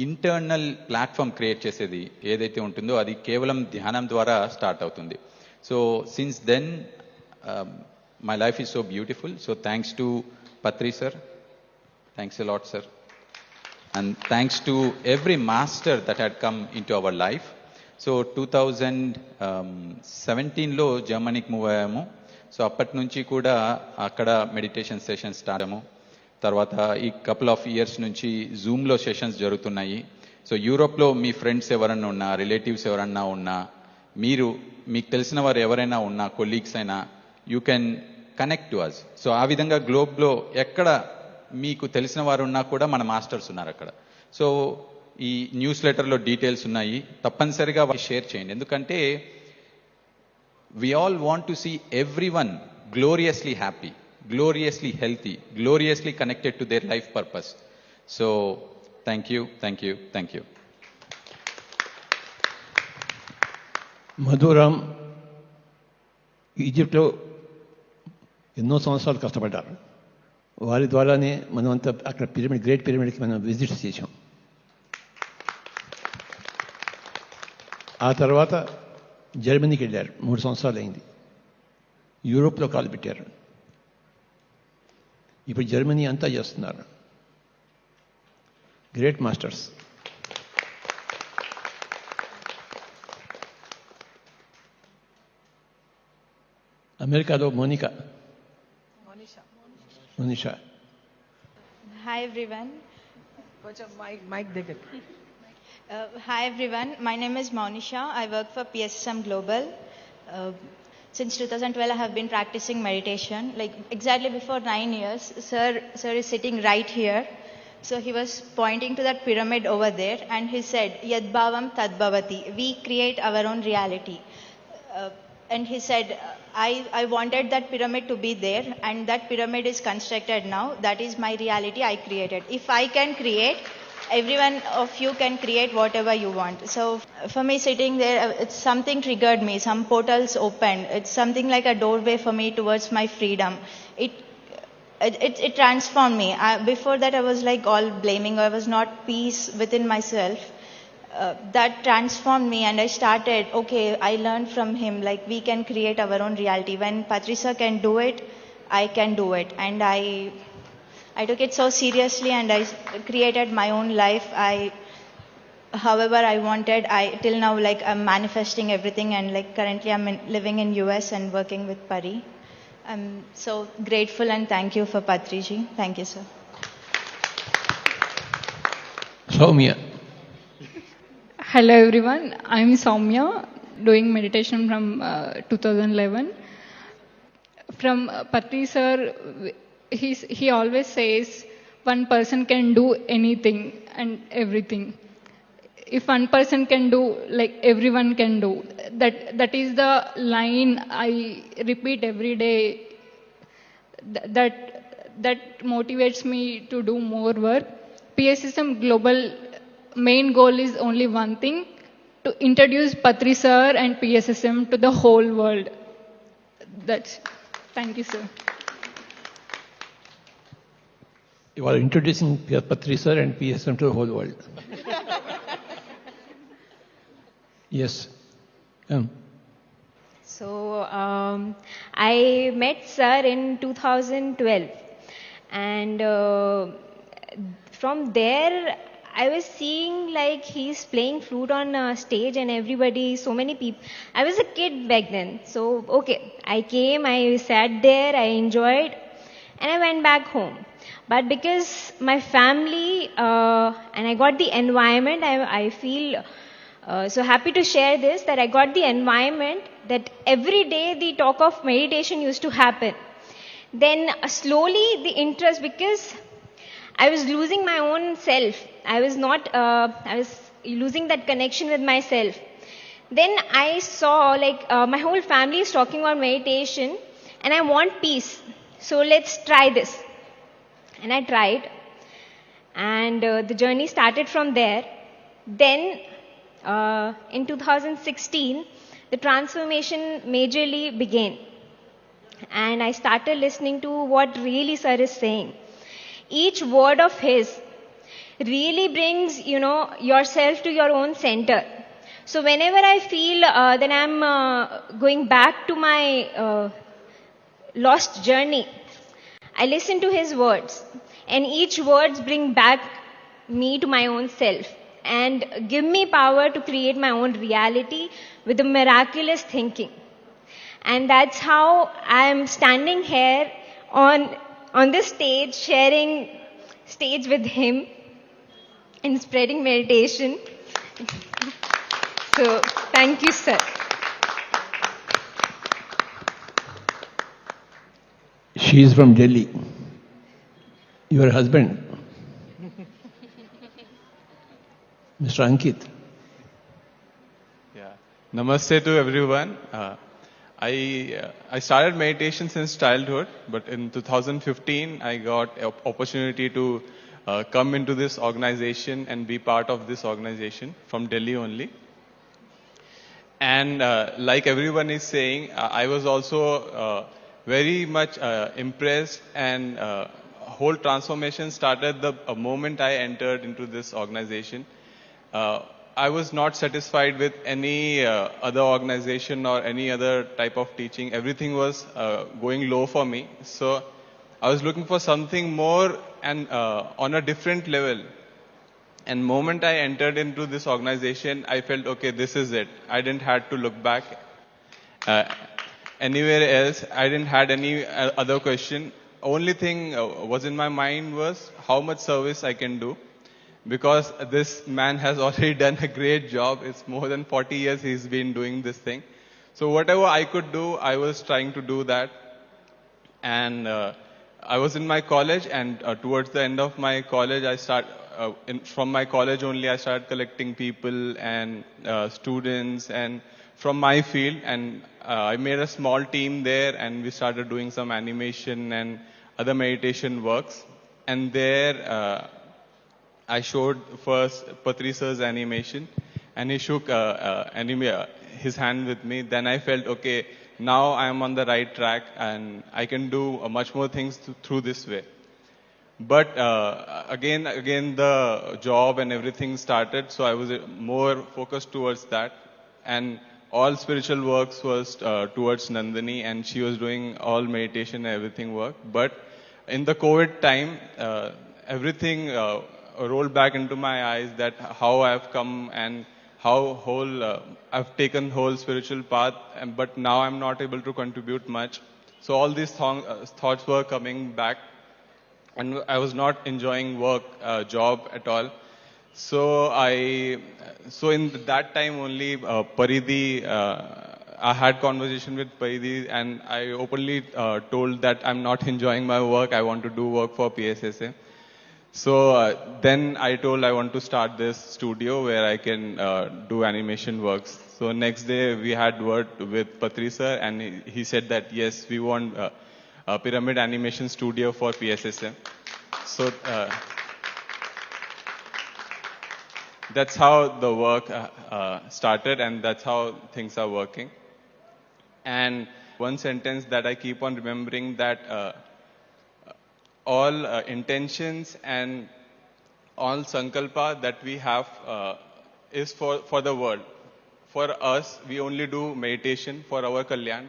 S12: ఇంటర్నల్ ప్లాట్ఫామ్ క్రియేట్ చేసేది ఏదైతే ఉంటుందో అది కేవలం ధ్యానం ద్వారా స్టార్ట్ అవుతుంది. So since then my life is so beautiful. So thanks to Patri sir, thanks a lot sir, and thanks to every master that had come into our life. So 2017లో జర్మనీకి మూవ్ అయ్యాము. సో అప్పటి నుంచి కూడా అక్కడ మెడిటేషన్ సెషన్స్ స్టార్ట్ అయ్యాము. తర్వాత ఈ కపుల్ ఆఫ్ ఇయర్స్ నుంచి జూమ్లో సెషన్స్ జరుగుతున్నాయి. సో యూరోప్లో మీ ఫ్రెండ్స్ ఎవరన్నా ఉన్నా, రిలేటివ్స్ ఎవరన్నా ఉన్నా, మీకు తెలిసిన వారు ఎవరైనా ఉన్నా, కొలీగ్స్ అయినా, you can connect to us. So ఆ విధంగా గ్లోబ్లో ఎక్కడ మీకు తెలిసిన వారు ఉన్నా కూడా మన మాస్టర్స్ ఉన్నారు అక్కడ. సో ఈ న్యూస్ లెటర్లో డీటెయిల్స్ ఉన్నాయి, తప్పనిసరిగా షేర్ చేయండి. ఎందుకంటే we all want to see everyone gloriously happy, gloriously healthy, gloriously connected to their life purpose. So thank you.
S10: మధురామ్ ఈజిప్ట్లో ఎన్నో సంవత్సరాలు కష్టపడ్డారు. వారి ద్వారానే మనం అంతా అక్కడ గ్రేట్ పిరమిడ్కి మనం విజిట్ చేశాం. ఆ తర్వాత జర్మనీకి వెళ్ళారు, 3 సంవత్సరాలు అయింది. యూరోప్లో కాలు పెట్టారు. ఇప్పుడు జర్మనీ అంతా చేస్తున్నారు. Great masters. అమెరికాలో మోనిషా.
S2: Hi everyone.
S9: Mic దగ్గర.
S2: Hi everyone. My name is Monisha. I work for PSSM Global. Since 2012, I have been practicing meditation. Like exactly before 9 years, sir is sitting right here. So he was pointing to that pyramid over there, and he said, "Yad bhavam tad bhavati." We create our own reality. And he said, I wanted that pyramid to be there, and that pyramid is constructed now. That is my reality I created. If I can create, everyone of you can create whatever you want. So for me sitting there, it's something triggered me. Some portals opened. It's something like a doorway for me towards my freedom. it transformed me. Before that, I was like all blaming. I was not peace within myself. That transformed me, and I started. Okay, I learned from him. Like we can create our own reality. When Patricia can do it, I can do it, and I took it so seriously, and I created my own life. However I wanted. Till now, like I'm manifesting everything, and like currently I'm living in US and working with Pari. I'm so grateful and thank you for Patriji. Thank you, sir.
S10: Soumya.
S3: Hello everyone, I'm Soumya, doing meditation from 2011. From Patri sir, he always says one person can do anything and everything. If one person can do, like everyone can do. That is the line I repeat every day. That motivates me to do more work. PSSM Global main goal is only one thing: to introduce Patri sir and PSSM to the whole world. Thank you, sir.
S10: You are introducing Patri sir and PSSM to the whole world. Yes.
S4: So I met sir in 2012, and from there I was seeing like he's playing flute on stage, and everybody, so many people. I was a kid back then, so okay, I came, I sat there, I enjoyed, and I went back home. But because my family and I got the environment, I feel so happy to share this, that I got the environment that every day the talk of meditation used to happen. Then slowly the interest, because I was losing my own self. I was losing that connection with myself. Then I saw like my whole family is talking about meditation, and I want peace. So let's try this. And I tried, and the journey started from there. Then in 2016, the transformation majorly began, and I started listening to what really sir is saying. Each word of his really brings, yourself to your own center. So whenever I feel that I'm going back to my lost journey, I listen to his words, and each words bring back me to my own self and give me power to create my own reality with a miraculous thinking. And that's how I'm standing here on this stage, sharing stage with him and spreading meditation. So thank you, sir.
S10: She is from Delhi. Your husband, Mr. Ankit.
S5: Yeah. Namaste to everyone. I started meditation since childhood, but in 2015 I got an opportunity to come into this organization and be part of this organization from Delhi only. And like everyone is saying, I was also very much impressed, and whole transformation started the moment I entered into this organization. I was not satisfied with any other organization or any other type of teaching. Everything was going low for me. So I was looking for something more and on a different level. And moment I entered into this organization, I felt, okay, this is it. I didn't have to look back anywhere else. I didn't had any other question. Only thing was in my mind was how much service I can do. Because this man has already done a great job. It's more than 40 years he's been doing this thing. So whatever I could do, I was trying to do that. And I was in my college, and towards the end of my college, from my college only, I started collecting people and students and from my field. And I made a small team there, and we started doing some animation and other meditation works. And there, I showed first Patri sir's animation, and he shook his hand with me. Then I felt, okay, now I am on the right track and I can do much more things through this way. But again, the job and everything started, so I was more focused towards that. And all spiritual works was towards Nandini, and she was doing all meditation and everything work. But in the COVID time, everything rolled back into my eyes, that how I've come and how I've taken whole spiritual path, but now I'm not able to contribute much. So all these thoughts were coming back, and I was not enjoying work, job at all. So in that time only, Paridhi, I had conversation with Paridhi, and I openly told that I'm not enjoying my work. I want to do work for PSSM. So then I told I want to start this studio where I can do animation works. So next day we had word with Patri sir, and he said that yes, we want a Pyramid Animation Studio for PSSM. So that's how the work started, and that's how things are working. And one sentence that I keep on remembering, that all intentions and all sankalpa that we have is for the world. For us, we only do meditation for our kalyan,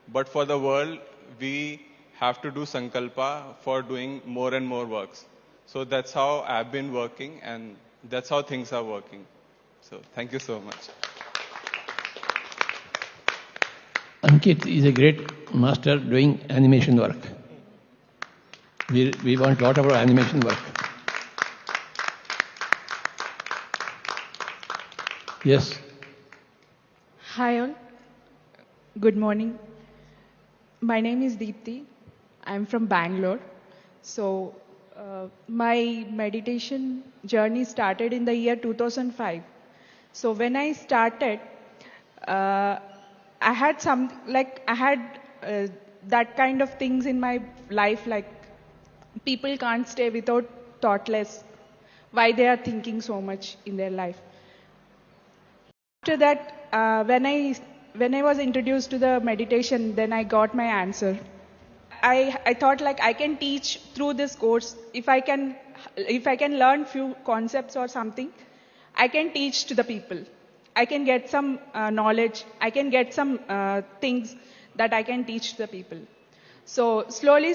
S5: but for the world, we have to do sankalpa for doing more and more works. So that's how I've been working, and that's how things are working. So thank you so much.
S10: Ankit is a great master doing animation work. We want a lot of our animation work. Yes.
S13: Hi all. Good morning. My name is Deepthi. I'm from Bangalore. So my meditation journey started in the year 2005. So when I started, I had that kind of things in my life, like people can't stay without thoughtless, why they are thinking so much in their life. After that, when I was introduced to the meditation, then I got my answer. I thought like I can teach through this course. If I can learn few concepts or something, I can teach to the people. I can get some knowledge. I can get some things that I can teach to the people. So slowly,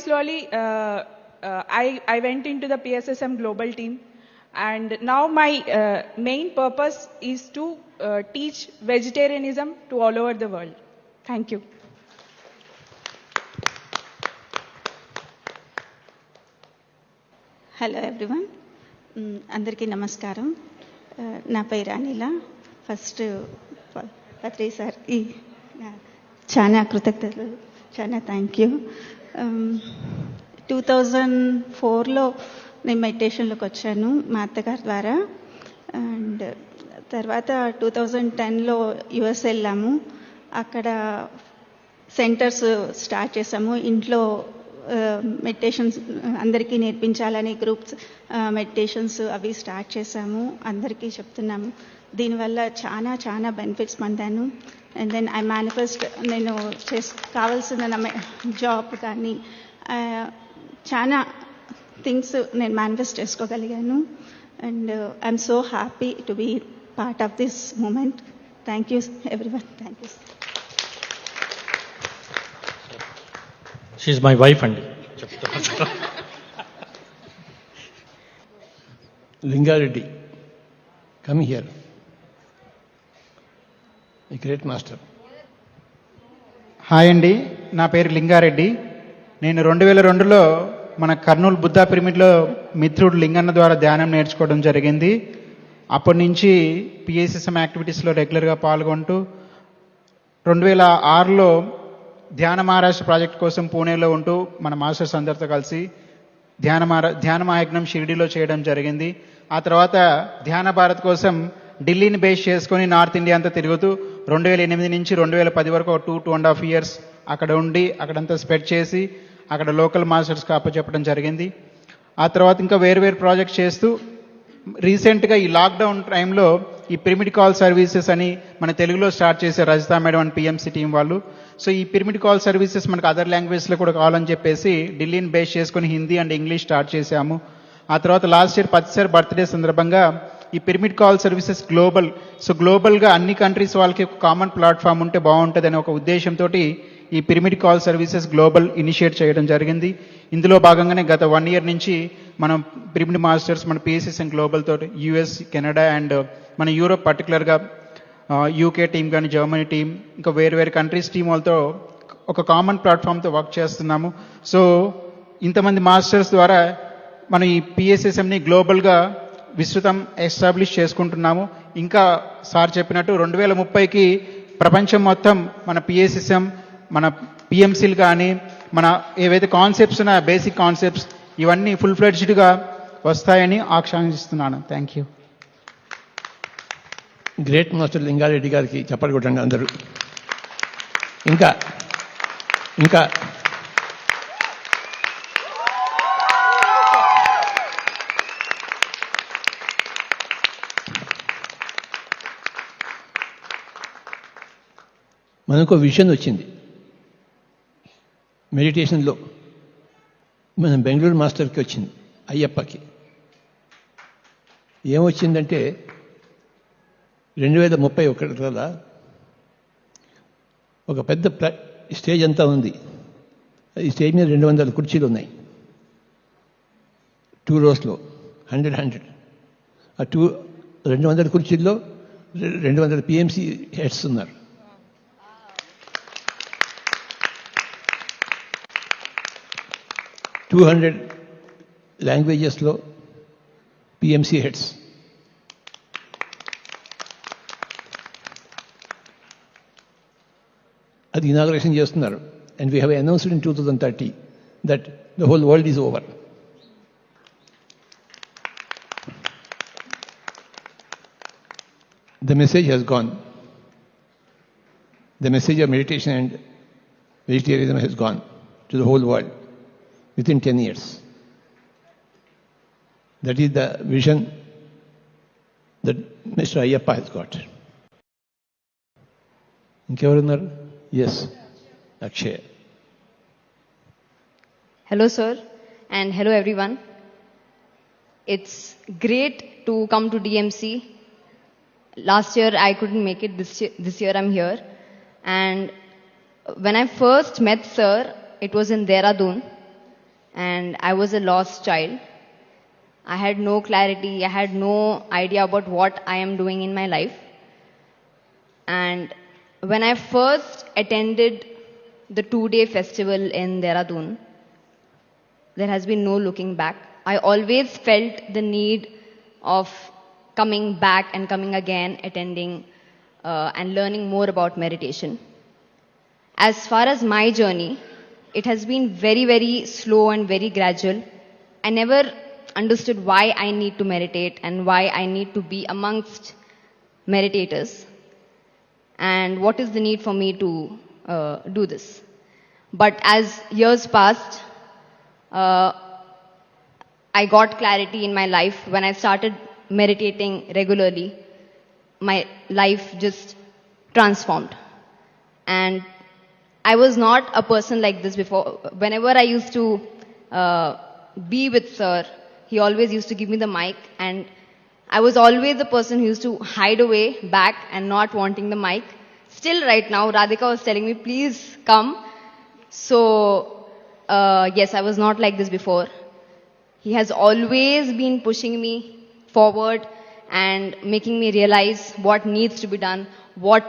S13: I went into the PSSM global team, and now my main purpose is to teach vegetarianism to all over the world. Thank you.
S14: Hello everyone, అందరికీ నమస్కారం. నా పేరు అనిల. First పత్రి సార్కి చాలా కృతజ్ఞతలు, చాలా thank you. 2004లో నేను మెడిటేషన్లోకి వచ్చాను మా అత్తగారి ద్వారా. అండ్ తర్వాత 2010లో యుఎస్ వెళ్ళాము. అక్కడ సెంటర్స్ స్టార్ట్ చేసాము. ఇంట్లో మెడిటేషన్స్ అందరికీ నేర్పించాలని గ్రూప్స్ మెడిటేషన్స్ అవి స్టార్ట్ చేసాము. అందరికీ చెప్తున్నాము. దీనివల్ల చాలా చాలా బెనిఫిట్స్ పొందాను. అండ్ దెన్ ఐ మేనిఫెస్ట్, నేను కావాల్సిన జాబ్ కానీ చాలా థింగ్స్ నేను మేనిఫెస్ట్ చేసుకోగలిగాను. And I'm so happy to be part of this moment. Thank you everyone. Thank you.
S7: She's my wife and
S10: Lingareddy, come here. A great master.
S15: Hi అండి, నా పేరు లింగారెడ్డి. నేను 2002లో మన కర్నూలు బుద్ధా పిరమిడ్లో మిత్రుడు లింగన్న ద్వారా ధ్యానం నేర్చుకోవడం జరిగింది. అప్పటి నుంచి పిఎస్ఎస్ఎం యాక్టివిటీస్లో రెగ్యులర్గా పాల్గొంటూ 2006లో ధ్యాన మహారాష్ట్ర ప్రాజెక్ట్ కోసం పూణేలో ఉంటూ మన మాస్టర్స్ అందరితో కలిసి ధ్యాన మహాయజ్ఞం షిరిడీలో చేయడం జరిగింది. ఆ తర్వాత ధ్యాన భారత్ కోసం ఢిల్లీని బేస్ చేసుకొని నార్త్ ఇండియా అంతా తిరుగుతూ 2008 నుంచి 2010 వరకు 2.5 years అక్కడ ఉండి అక్కడంతా స్ప్రెడ్ చేసి అక్కడ లోకల్ మాస్టర్స్కి అప్పచెప్పడం జరిగింది. ఆ తర్వాత ఇంకా వేరు ప్రాజెక్ట్స్ చేస్తూ రీసెంట్గా ఈ లాక్డౌన్ టైంలో ఈ పిరమిడ్ కాల్ సర్వీసెస్ అని మన తెలుగులో స్టార్ట్ చేశారు Rajitha madam and PMC team వాళ్ళు. సో ఈ పిరమిడ్ కాల్ సర్వీసెస్ మనకు అదర్ లాంగ్వేజ్లో కూడా కావాలని చెప్పేసి ఢిల్లీని బేస్ చేసుకుని హిందీ అండ్ ఇంగ్లీష్ స్టార్ట్ చేశాము. ఆ తర్వాత లాస్ట్ ఇయర్ 10th బర్త్డే సందర్భంగా ఈ pyramid call services global, so గ్లోబల్గా అన్ని కంట్రీస్ వాళ్ళకి ఒక కామన్ ప్లాట్ఫామ్ ఉంటే బాగుంటుంది అనే ఒక ఉద్దేశంతో ఈ pyramid call services global initiate చేయడం జరిగింది. ఇందులో భాగంగానే గత 1 year నుంచి మనం పిరమిడ్ మాస్టర్స్ మన పిఎస్ఎస్ఎం గ్లోబల్ తోటి యూఎస్, కెనడా అండ్ మన యూరోప్ పర్టికులర్గా యూకే టీం కానీ జర్మనీ టీం ఇంకా వేరు కంట్రీస్ టీం వాళ్ళతో ఒక కామన్ ప్లాట్ఫామ్తో వర్క్ చేస్తున్నాము. సో ఇంతమంది మాస్టర్స్ ద్వారా మనం ఈ పిఎస్ఎస్ఎంని గ్లోబల్గా విస్తృతం ఎస్టాబ్లిష్ చేసుకుంటున్నాము. ఇంకా సార్ చెప్పినట్టు 2030కి ప్రపంచం మొత్తం మన పిఎస్ఎస్ఎం, మన పిఎంసీలు కానీ మన ఏవైతే కాన్సెప్ట్స్ ఉన్నాయో బేసిక్ కాన్సెప్ట్స్ ఇవన్నీ ఫుల్ ఫ్లెడ్జ్డ్గా వస్తాయని ఆకాంక్షిస్తున్నాను. Thank you.
S10: Great master Lingareddy గారికి చెప్పలు కొట్టండి అందరూ. ఇంకా ఇంకా మనకు విషయం వచ్చింది మెడిటేషన్లో. మన బెంగళూరు మాస్టర్కి వచ్చింది, అయ్యప్పకి. ఏమొచ్చిందంటే 2031 కదా ఒక పెద్ద స్టేజ్ అంతా ఉంది. ఈ స్టేజ్ మీద 200 కుర్చీలు ఉన్నాయి, 2 rows 100. ఆ 200 కుర్చీల్లో 200 పిఎంసి హెడ్స్ ఉన్నారు. లాంగ్వేజెస్లో పిఎంసి హెడ్స్. అది ఇనాగ్రేషన్ చేస్తున్నారు. And we have announced in 2030 that the whole world is over. The message has gone. The message of meditation and vegetarianism has gone to the whole world within 10 years. That is the vision that Mr. Ayyappa has got. Inkevarunaru? Yes, Akshay.
S4: Hello, sir, and hello, everyone. It's great to come to DMC. Last year, I couldn't make it. This year, I'm here. And when I first met sir, it was in Dehradun, and I was a lost child. I had no clarity. I had no idea about what I am doing in my life. And when I first attended the 2-day festival in Dehradun, there has been no looking back. I always felt the need of coming back and coming again, attending and learning more about meditation. As far as my journey, it has been very, very slow and very gradual. I never understood why I need to meditate and why I need to be amongst meditators and what is the need for me to do this. But as years passed, I got clarity in my life. When I started meditating regularly, my life just transformed. And I was not a person like this before. Whenever I used to be with sir, he always used to give me the mic, and I was always the person who used to hide away back and not wanting the mic. Still right now, Radhika was telling me, please come. So, yes, I was not like this before. He has always been pushing me forward and making me realize what needs to be done, what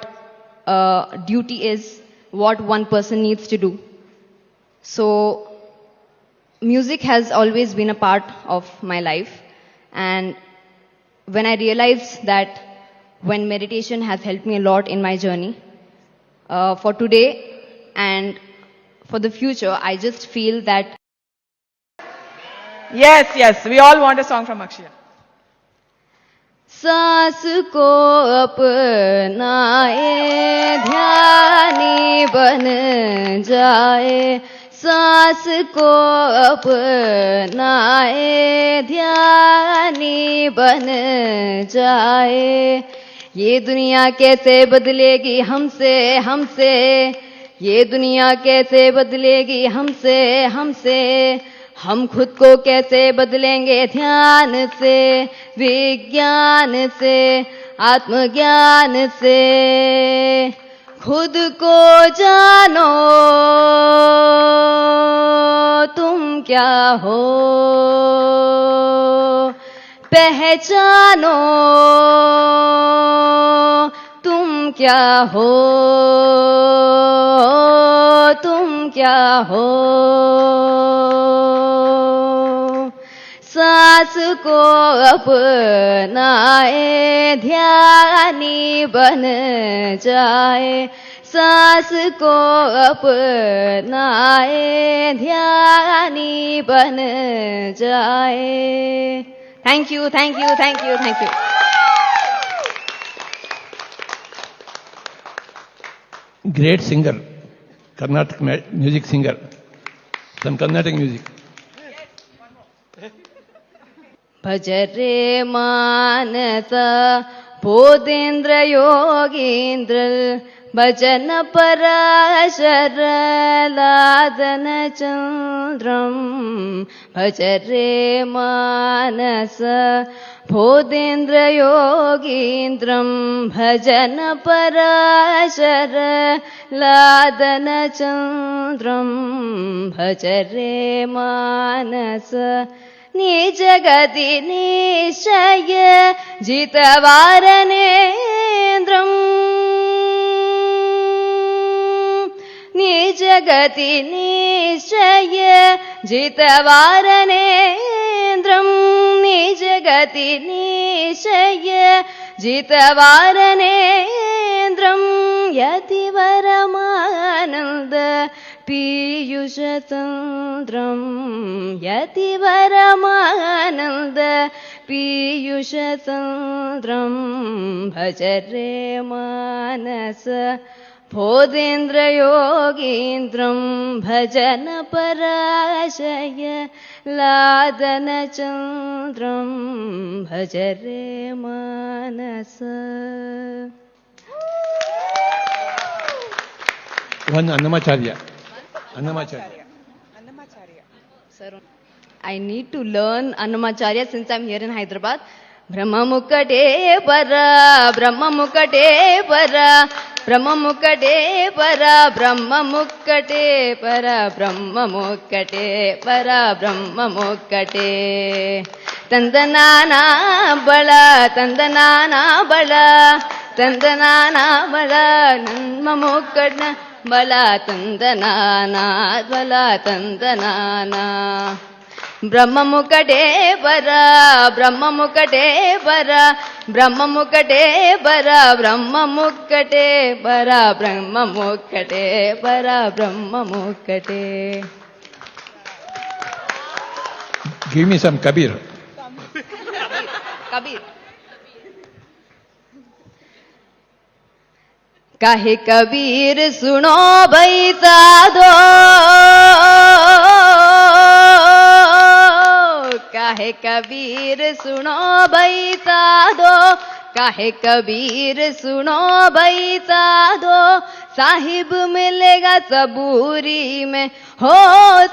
S4: duty is, what one person needs to do. So, music has always been a part of my life. And when I realized that when meditation has helped me a lot in my journey, for today and for the future, I just feel that.
S9: Yes, we all want a song from Akshaya.
S4: सांस को अपनाए ध्यानी बन जाए, सांस को अपनाए ध्यानी बन जाए, ये दुनिया कैसे बदलेगी हमसे हमसे, ये दुनिया कैसे बदलेगी हमसे हमसे, हम खुद को कैसे बदलेंगे ध्यान से, विज्ञान से, आत्मज्ञान से। खुद को जानो तुम क्या हो, पहचानो तुम क्या हो, तुम क्या हो। सांस को अपनाए ध्यानी बन जाए, सांस को अपनाए ध्यानी बन जाए। Thank you thank you thank you thank you.
S10: Great singer, Carnatic music singer, some Carnatic music.
S4: भज रे मानस बोधेन्द्र योगीन्द्र, भजन पराशर लादन चंद्रम। भज रे मानस बोधेन्द्र योगीन्द्रम, भजन पराशर लादन चंद्रम। भज रे मानस निजगति निश्चय जितवारनेन्द्रम्, निजगति निश्चय जितवारनेन्द्रम्, निजगति निश्चय जितवारनेन्द्रम्। यतिवरमानन्द पीयूषतन्द्रम्, यतिवरमानन्द पीयूषतन्द्रम्। भज रे मानस बोधेन्द्र योगीन्द्रम्, भजन पराशय लादन चन्द्रम्। भज रे मानस।
S10: One Annamacharya. Annamacharya.
S4: Sir, I need to learn Annamacharya since I'm here in Hyderabad. Brahma Mukade Para, Brahma Mukade Para, Brahma Mukade Para, Brahma Mukade Para, Brahma Mukade Para, Brahma Mukade. Tandanana Bala, Tandanana Bala, Tandanana Bala, Namukadna Bala, Tandanana Bala, Tandanana. Brahma Mukade Bara, Brahma Mukade Bara, Brahma Mukade Bara, Brahma Mukade Bara, Brahma Mukade Bara, Brahma Mukade.
S10: Give me some Kabir.
S4: Kabir. काहे कबीर सुनो भाई साधो, काहे कबीर सुनो भाई साधो, काहे कबीर सुनो भाई साधो। साहिब मिलेगा सबूरी में, हो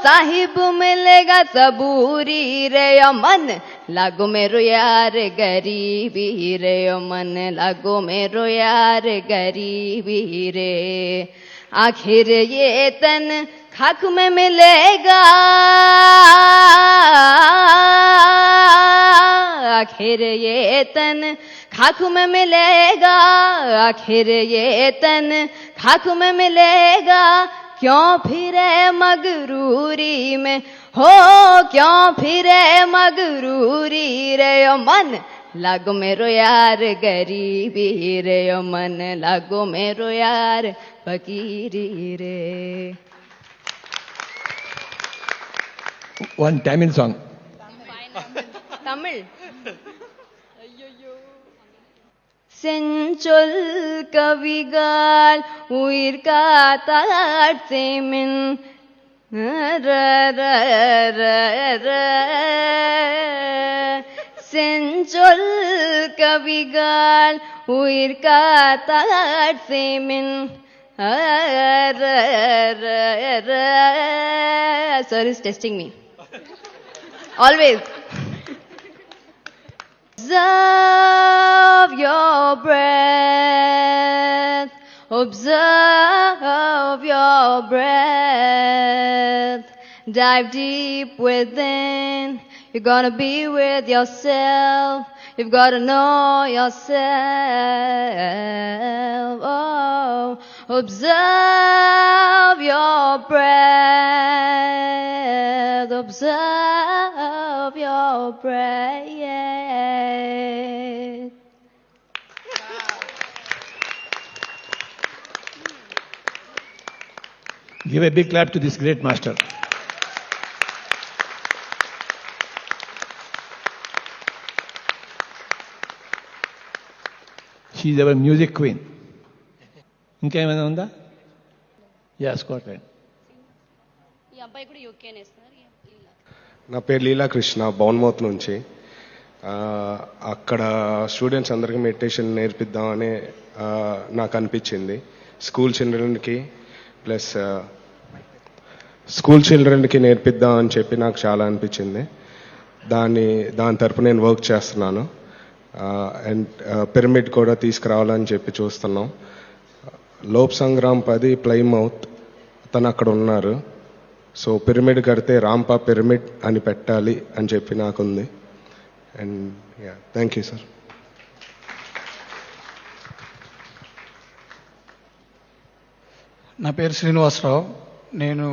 S4: साहिब मिलेगा सबूरी रे मन, लागो मेरो यार गरीबी रे मन, लागो मेरो यार गरीबी रे। आखिर ये तन खाक में मिलेगा, आखिर ये तन खाक में मिलेगा, आखिर ये तन खाक में मिलेगा। क्यों फिरे मगरूरी में, हो क्यों फिरे मगरूरी रे मन, लागो मेरो यार गरीबी रे मन, लागो मेरो यार फकीरी रे।
S10: One Tamil song.
S4: Tamil. செஞ்சொல் கவிகால் உயிர் காத்தாட்சேமின் செஞ்சொல் கவிகால் உயிர் காத்தாட் சேமின். Sir is testing me. Always. Observe your breath. Observe your breath. Dive deep within. You're gonna be with yourself. You've got to know yourself. Oh, observe your breath. Observe your breath.
S10: Give a big clap to this great master. She is our music queen. ఇంకేమైనా ఉందా? Yeah Scotland.
S8: ఈ అబ్బాయి కూడా యూకేనే sir.
S16: నా పేరు లీలాకృష్ణ, బౌన్మౌత్ నుంచి. అక్కడ students అందరికీ మెడిటేషన్ నేర్పిద్దామని నాకు అనిపించింది. స్కూల్ చిల్డ్రన్కి నేర్పిద్దాం అని చెప్పి నాకు చాలా అనిపించింది. దాని తరపు నేను వర్క్ చేస్తున్నాను. అండ్ పిరమిడ్ కూడా తీసుకురావాలని చెప్పి చూస్తున్నాం. లోప్ సంగ్రామ్ 10 ప్లైమౌత్ తను అక్కడ ఉన్నారు. సో పిరమిడ్ కడితే రాంపా పిరమిడ్ అని పెట్టాలి అని చెప్పి నాకుంది. And thank you sir.
S17: నా పేరు శ్రీనివాసరావు. నేను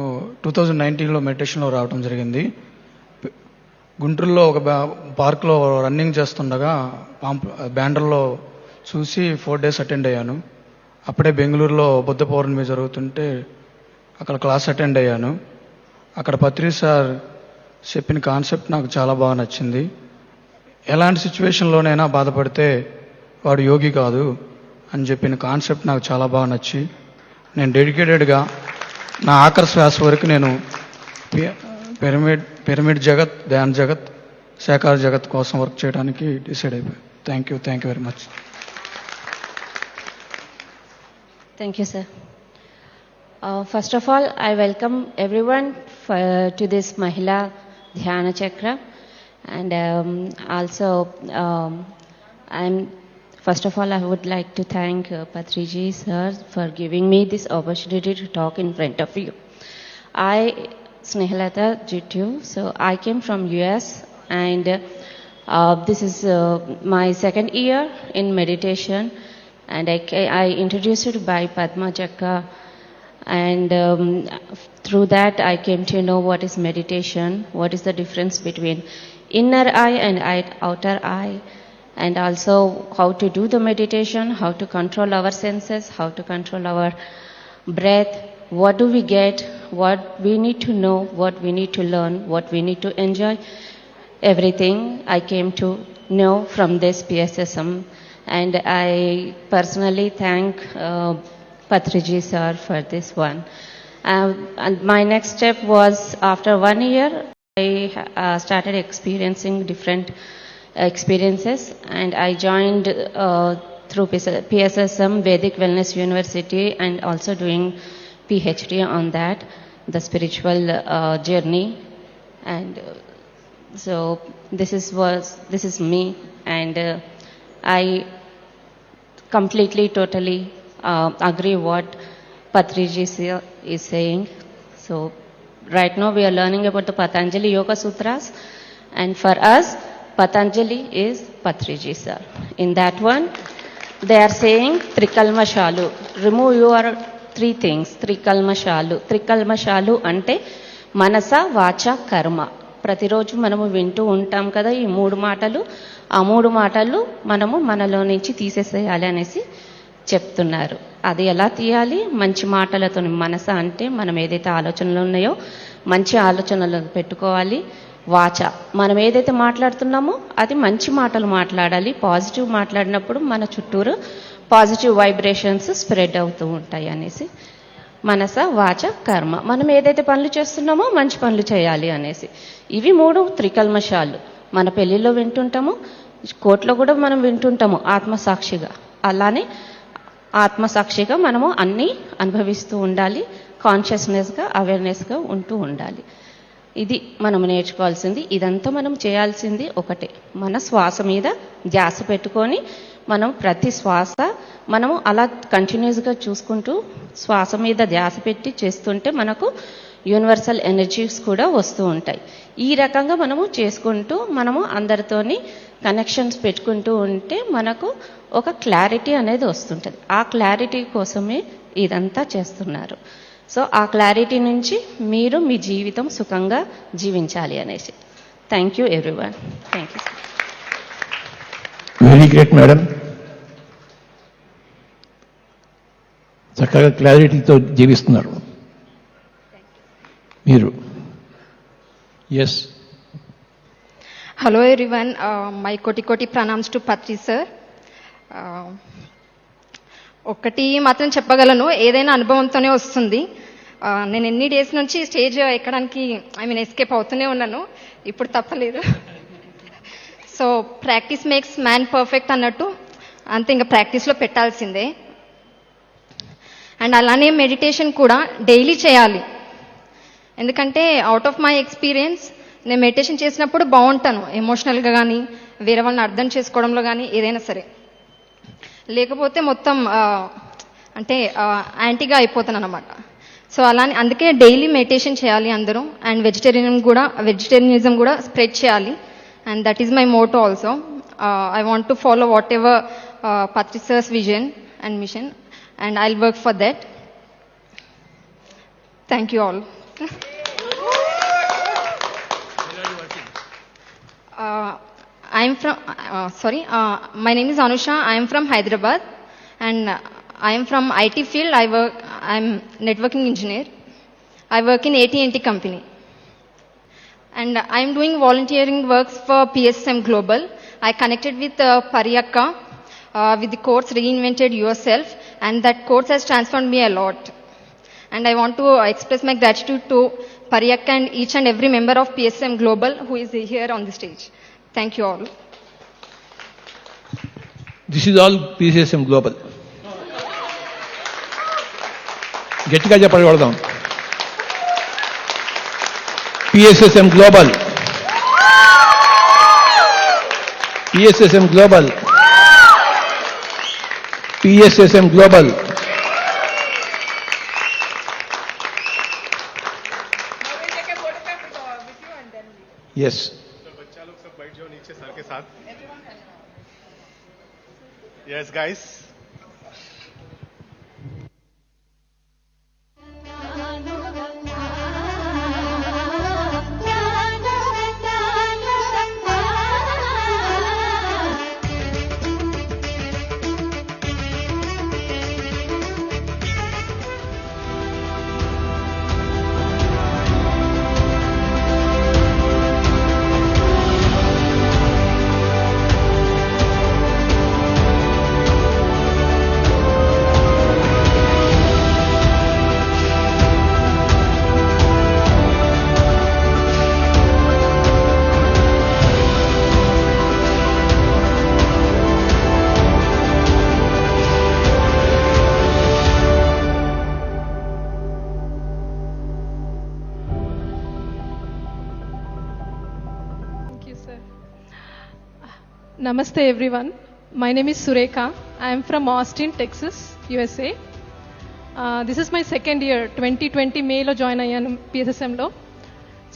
S17: 2019లో మెడిటేషన్లో రావడం జరిగింది. గుంటూరులో ఒక పార్క్లో రన్నింగ్ చేస్తుండగా బ్యాండర్లో చూసి 4 days అటెండ్ అయ్యాను. అప్పుడే బెంగళూరులో బుద్ధ పౌర్ణమి జరుగుతుంటే అక్కడ క్లాస్ అటెండ్ అయ్యాను. అక్కడ పత్రి సార్ చెప్పిన కాన్సెప్ట్ నాకు చాలా బాగా నచ్చింది. ఎలాంటి సిచ్యువేషన్లోనైనా బాధపడితే వాడు యోగి కాదు అని చెప్పిన కాన్సెప్ట్ నాకు చాలా బాగా నచ్చి నేను డెడికేటెడ్గా నా ఆఖరి శ్వాస వరకు నేను పిరమిడ్ జగత్, ధ్యాన్ జగత్, సాకార జగత్ కోసం వర్క్ చేయడానికి డిసైడ్ అయిపోయాను. Thank you very much.
S4: Thank you, sir. First of all, I welcome everyone to this Mahila Dhyana Chakra. And also, first of all, I would like to thank Patriji sir for giving me this opportunity to talk in front of you. I, Snehalata Jittu, so I came from US, and this is my second year in meditation. And I introduced by Padma Chakra, and through that I came to know what is meditation, what is the difference between inner eye and outer eye, and also how to do the meditation, how to control our senses, how to control our breath, what do we get, what we need to know, what we need to learn, what we need to enjoy. Everything I came to know from this PSSM. And I personally thank Patriji sir for this one. And my next step was, after 1 year, I started experiencing different experiences, and I joined through PSSM, Vedic Wellness University, and also doing PhD on that, the spiritual journey. And so this is me, and I completely, totally agree what Patriji is saying. So right now we are learning about the Patanjali Yoga Sutras, and for us, Patanjali is Patriji sir. In that one, they are saying Trikalmashalu. Remove your 3 things. Trikalmashalu. Trikalmashalu ante Manasa, Vacha, Karma. ప్రతిరోజు మనము వింటూ ఉంటాం కదా ఈ 3 మాటలు. ఆ 3 మాటలు మనము మనలో నుంచి తీసేసేయాలి అనేసి చెప్తున్నారు. అది ఎలా తీయాలి? మంచి మాటలతో. మనస అంటే మనం ఏదైతే ఆలోచనలు ఉన్నాయో మంచి ఆలోచనలు పెట్టుకోవాలి. వాచ, మనం ఏదైతే మాట్లాడుతున్నామో అది మంచి మాటలు మాట్లాడాలి. పాజిటివ్ మాట్లాడినప్పుడు మన చుట్టూరు పాజిటివ్ వైబ్రేషన్స్ స్ప్రెడ్ అవుతూ ఉంటాయి అనేసి. మనస, వాచ, కర్మ, మనం ఏదైతే పనులు చేస్తున్నామో మంచి పనులు చేయాలి అనేసి. ఇవి 3 త్రికల్మషాలు.
S18: మన పెళ్ళిలో వింటుంటాము, కోర్టులో కూడా మనం వింటుంటాము ఆత్మసాక్షిగా. అలానే ఆత్మసాక్షిగా మనము అన్నీ అనుభవిస్తూ ఉండాలి, కాన్షియస్నెస్గా అవేర్నెస్గా ఉంటూ ఉండాలి. ఇది మనం నేర్చుకోవాల్సింది. ఇదంతా మనం చేయాల్సింది ఒకటే, మన శ్వాస మీద ధ్యాస పెట్టుకొని మనం ప్రతి శ్వాస మనము అలా కంటిన్యూస్గా చూసుకుంటూ శ్వాస మీద ధ్యాస పెట్టి చేస్తుంటే మనకు యూనివర్సల్ ఎనర్జీస్ కూడా వస్తూ ఉంటాయి. ఈ రకంగా మనము చేసుకుంటూ మనము అందరితోని కనెక్షన్స్ పెట్టుకుంటూ ఉంటే మనకు ఒక క్లారిటీ అనేది వస్తుంటుంది. ఆ క్లారిటీ కోసమే ఇదంతా చేస్తున్నారు. సో ఆ క్లారిటీ నుంచి మీరు మీ జీవితం సుఖంగా జీవించాలి అనేసి. Thank you everyone. Thank you.
S10: Very great madam. చక్కగా క్లారిటీతో జీవిస్తున్నారు మీరు. Yes.
S19: Hello everyone, my koti pranams to Patri sir. ఒక్కటి మాత్రం చెప్పగలను, ఏదైనా అనుభవంతోనే వస్తుంది. నేను ఎన్ని డేస్ నుంచి స్టేజ్ ఎక్కడానికి ఎస్కేప్ అవుతూనే ఉన్నాను, ఇప్పుడు తప్పలేదు. So practice makes man perfect అన్నట్టు, అంతే ఇంకా ప్రాక్టీస్లో పెట్టాల్సిందే. అండ్ అలానే మెడిటేషన్ కూడా డైలీ చేయాలి. ఎందుకంటే అవుట్ ఆఫ్ మై ఎక్స్పీరియన్స్ నేను మెడిటేషన్ చేసినప్పుడు బాగుంటాను, ఎమోషనల్గా కానీ వేరే వాళ్ళని అర్థం చేసుకోవడంలో కానీ ఏదైనా సరే. లేకపోతే మొత్తం అంటే యాంటీగా అయిపోతాను అనమాట. సో అలానే అందుకే డైలీ మెడిటేషన్ చేయాలి అందరూ. అండ్ వెజిటేరియనిజం కూడా స్ప్రెడ్ చేయాలి. And that is my Moto also. I want to follow what ever Patri sir's vision and mission, and I'll work for that. Thank you all. My name is Anusha. I am from Hyderabad, and I am from IT field. I am networking engineer. I work in AT&T company, and I am doing volunteering works for PSSM Global. I connected with Pariyakka with the course Reinvented Yourself, and that course has transformed me a lot. And I want to express my gratitude to Pariyakka and each and every member of PSSM Global who is here on the stage. Thank you all.
S10: This is all PSSM global. గట్టిగా చెప్పగలుగుతాం. PSSM global, PSSM global, PSSM global. Yes.
S6: तो बच्चा लोग सब बैठ जाओ नीचे sir के साथ. Yes, guys.
S20: Namaste everyone. My name is Surekha. I am from Austin, Texas, USA. This is my second year. 2020 May lo join ayyanu PSSM lo.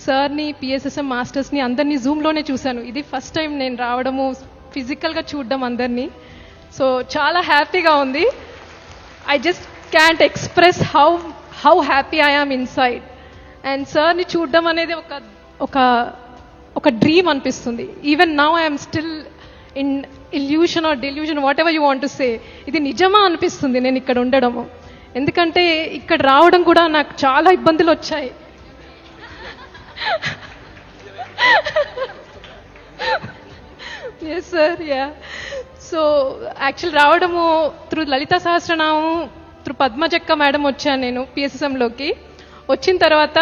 S20: Sir ni PSSM masters ni andarni Zoom lone chusanu. Idi first time nenu raavadamu physical ga chuddam andarni. So chaala happy ga undi. I just can't express how happy I am inside. And sir ni chuddam anedi oka dream అనిపిస్తుంది. Even now I am still in illusion or delusion, whatever you want to say. ఇది నిజమా అనిపిస్తుంది నేను ఇక్కడ ఉండడము. ఎందుకంటే ఇక్కడ రావడం కూడా నాకు చాలా ఇబ్బందులు వచ్చాయి. Yes sir, yeah. So actual రావడము త్రూ లలితా సహస్రనామం, త్రూ పద్మజక్క మేడం వచ్చాను నేను PSSMలోకి. వచ్చిన తర్వాత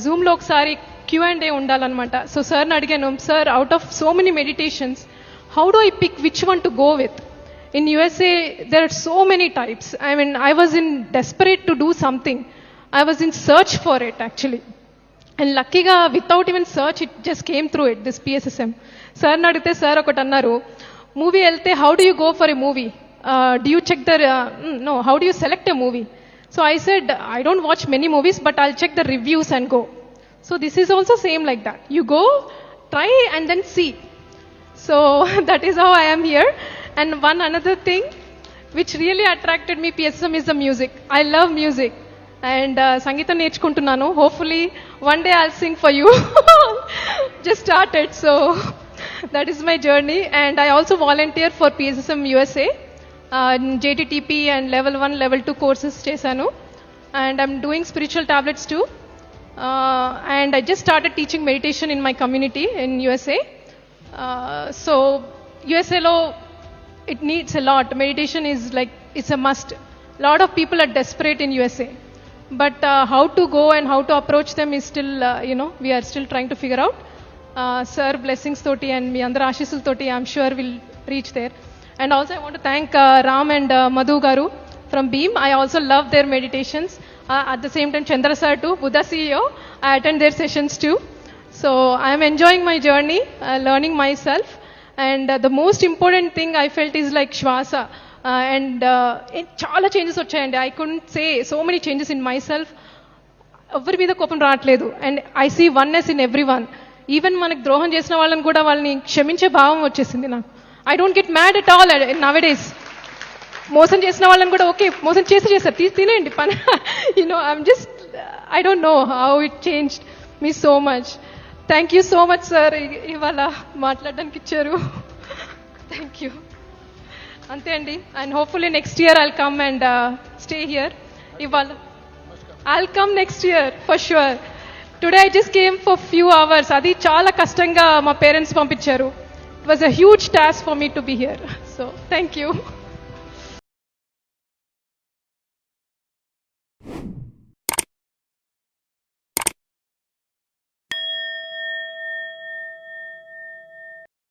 S20: జూమ్లో ఒకసారి Q&A ఉండాలన్నమాట. సో సార్ని అడిగాను, sir out of so many meditations how do I pick which one to go with? In USA, there are so many types. I mean, I was desperate to do something. I was in search for it actually. And luckyగా without even search, it just came through it, this PSSM. సార్ని అడిగితే sir ఒకటి అన్నారు, movie వెళ్తే how do you go for a movie? Do you check the, no, how do you select a movie? So I said, I don't watch many movies, but I'll check the reviews and go. So this is also same like that. You go, try and then see. So that is how I am here. And one another thing which really attracted me PSSM is the music. I love music. And Sangeetam నేర్చుకుంటున్నాను. Hopefully one day I'll sing for you. Just started. So that is my journey. And I also volunteer for PSSM USA. JTTP and level 1, level 2 courses చేశాను. And I'm doing spiritual tablets too. And I just started teaching meditation in my community in USA. So USA lo it needs a lot. Meditation is like, it's a must. A lot of people are desperate in USA. But how to go and how to approach them is still, we are still trying to figure out. Sir, blessings toti and mi andar ashisul toti, I'm sure we'll reach there. And also I want to thank Ram and Madhu Garu from Beam. I also love their meditations. At the same time, Chandra sir too, Buddha CEO, I attend their sessions too. So I'm enjoying my journey, learning myself. And the most important thing I felt is like Shwasa. And చాలా changes వచ్చాయండి. I couldn't say so many changes in myself. ఎవరి మీద కోపం రావట్లేదు. And I see oneness in everyone. Even మనకు ద్రోహం చేసిన వాళ్ళని కూడా వాళ్ళని క్షమించే భావం వచ్చేసింది నాకు. I don't get mad at all nowadays. మోసం చేసిన వాళ్ళని కూడా ఓకే, మోసం చేస్తారు, తినేయండి పని. I'm just, I don't know how it changed me so much. Thank you so much sir, ఇవాళ మాట్లాడడానికి ఇచ్చారు. Thank you. అంతే అండి. And hopefully next year I'll come and stay here. ఇవాళ I'll come next year for sure. Today I just came for few hours. అది చాలా కష్టంగా మా పేరెంట్స్ పంపించారు. It was a huge task for me to be here. So thank you.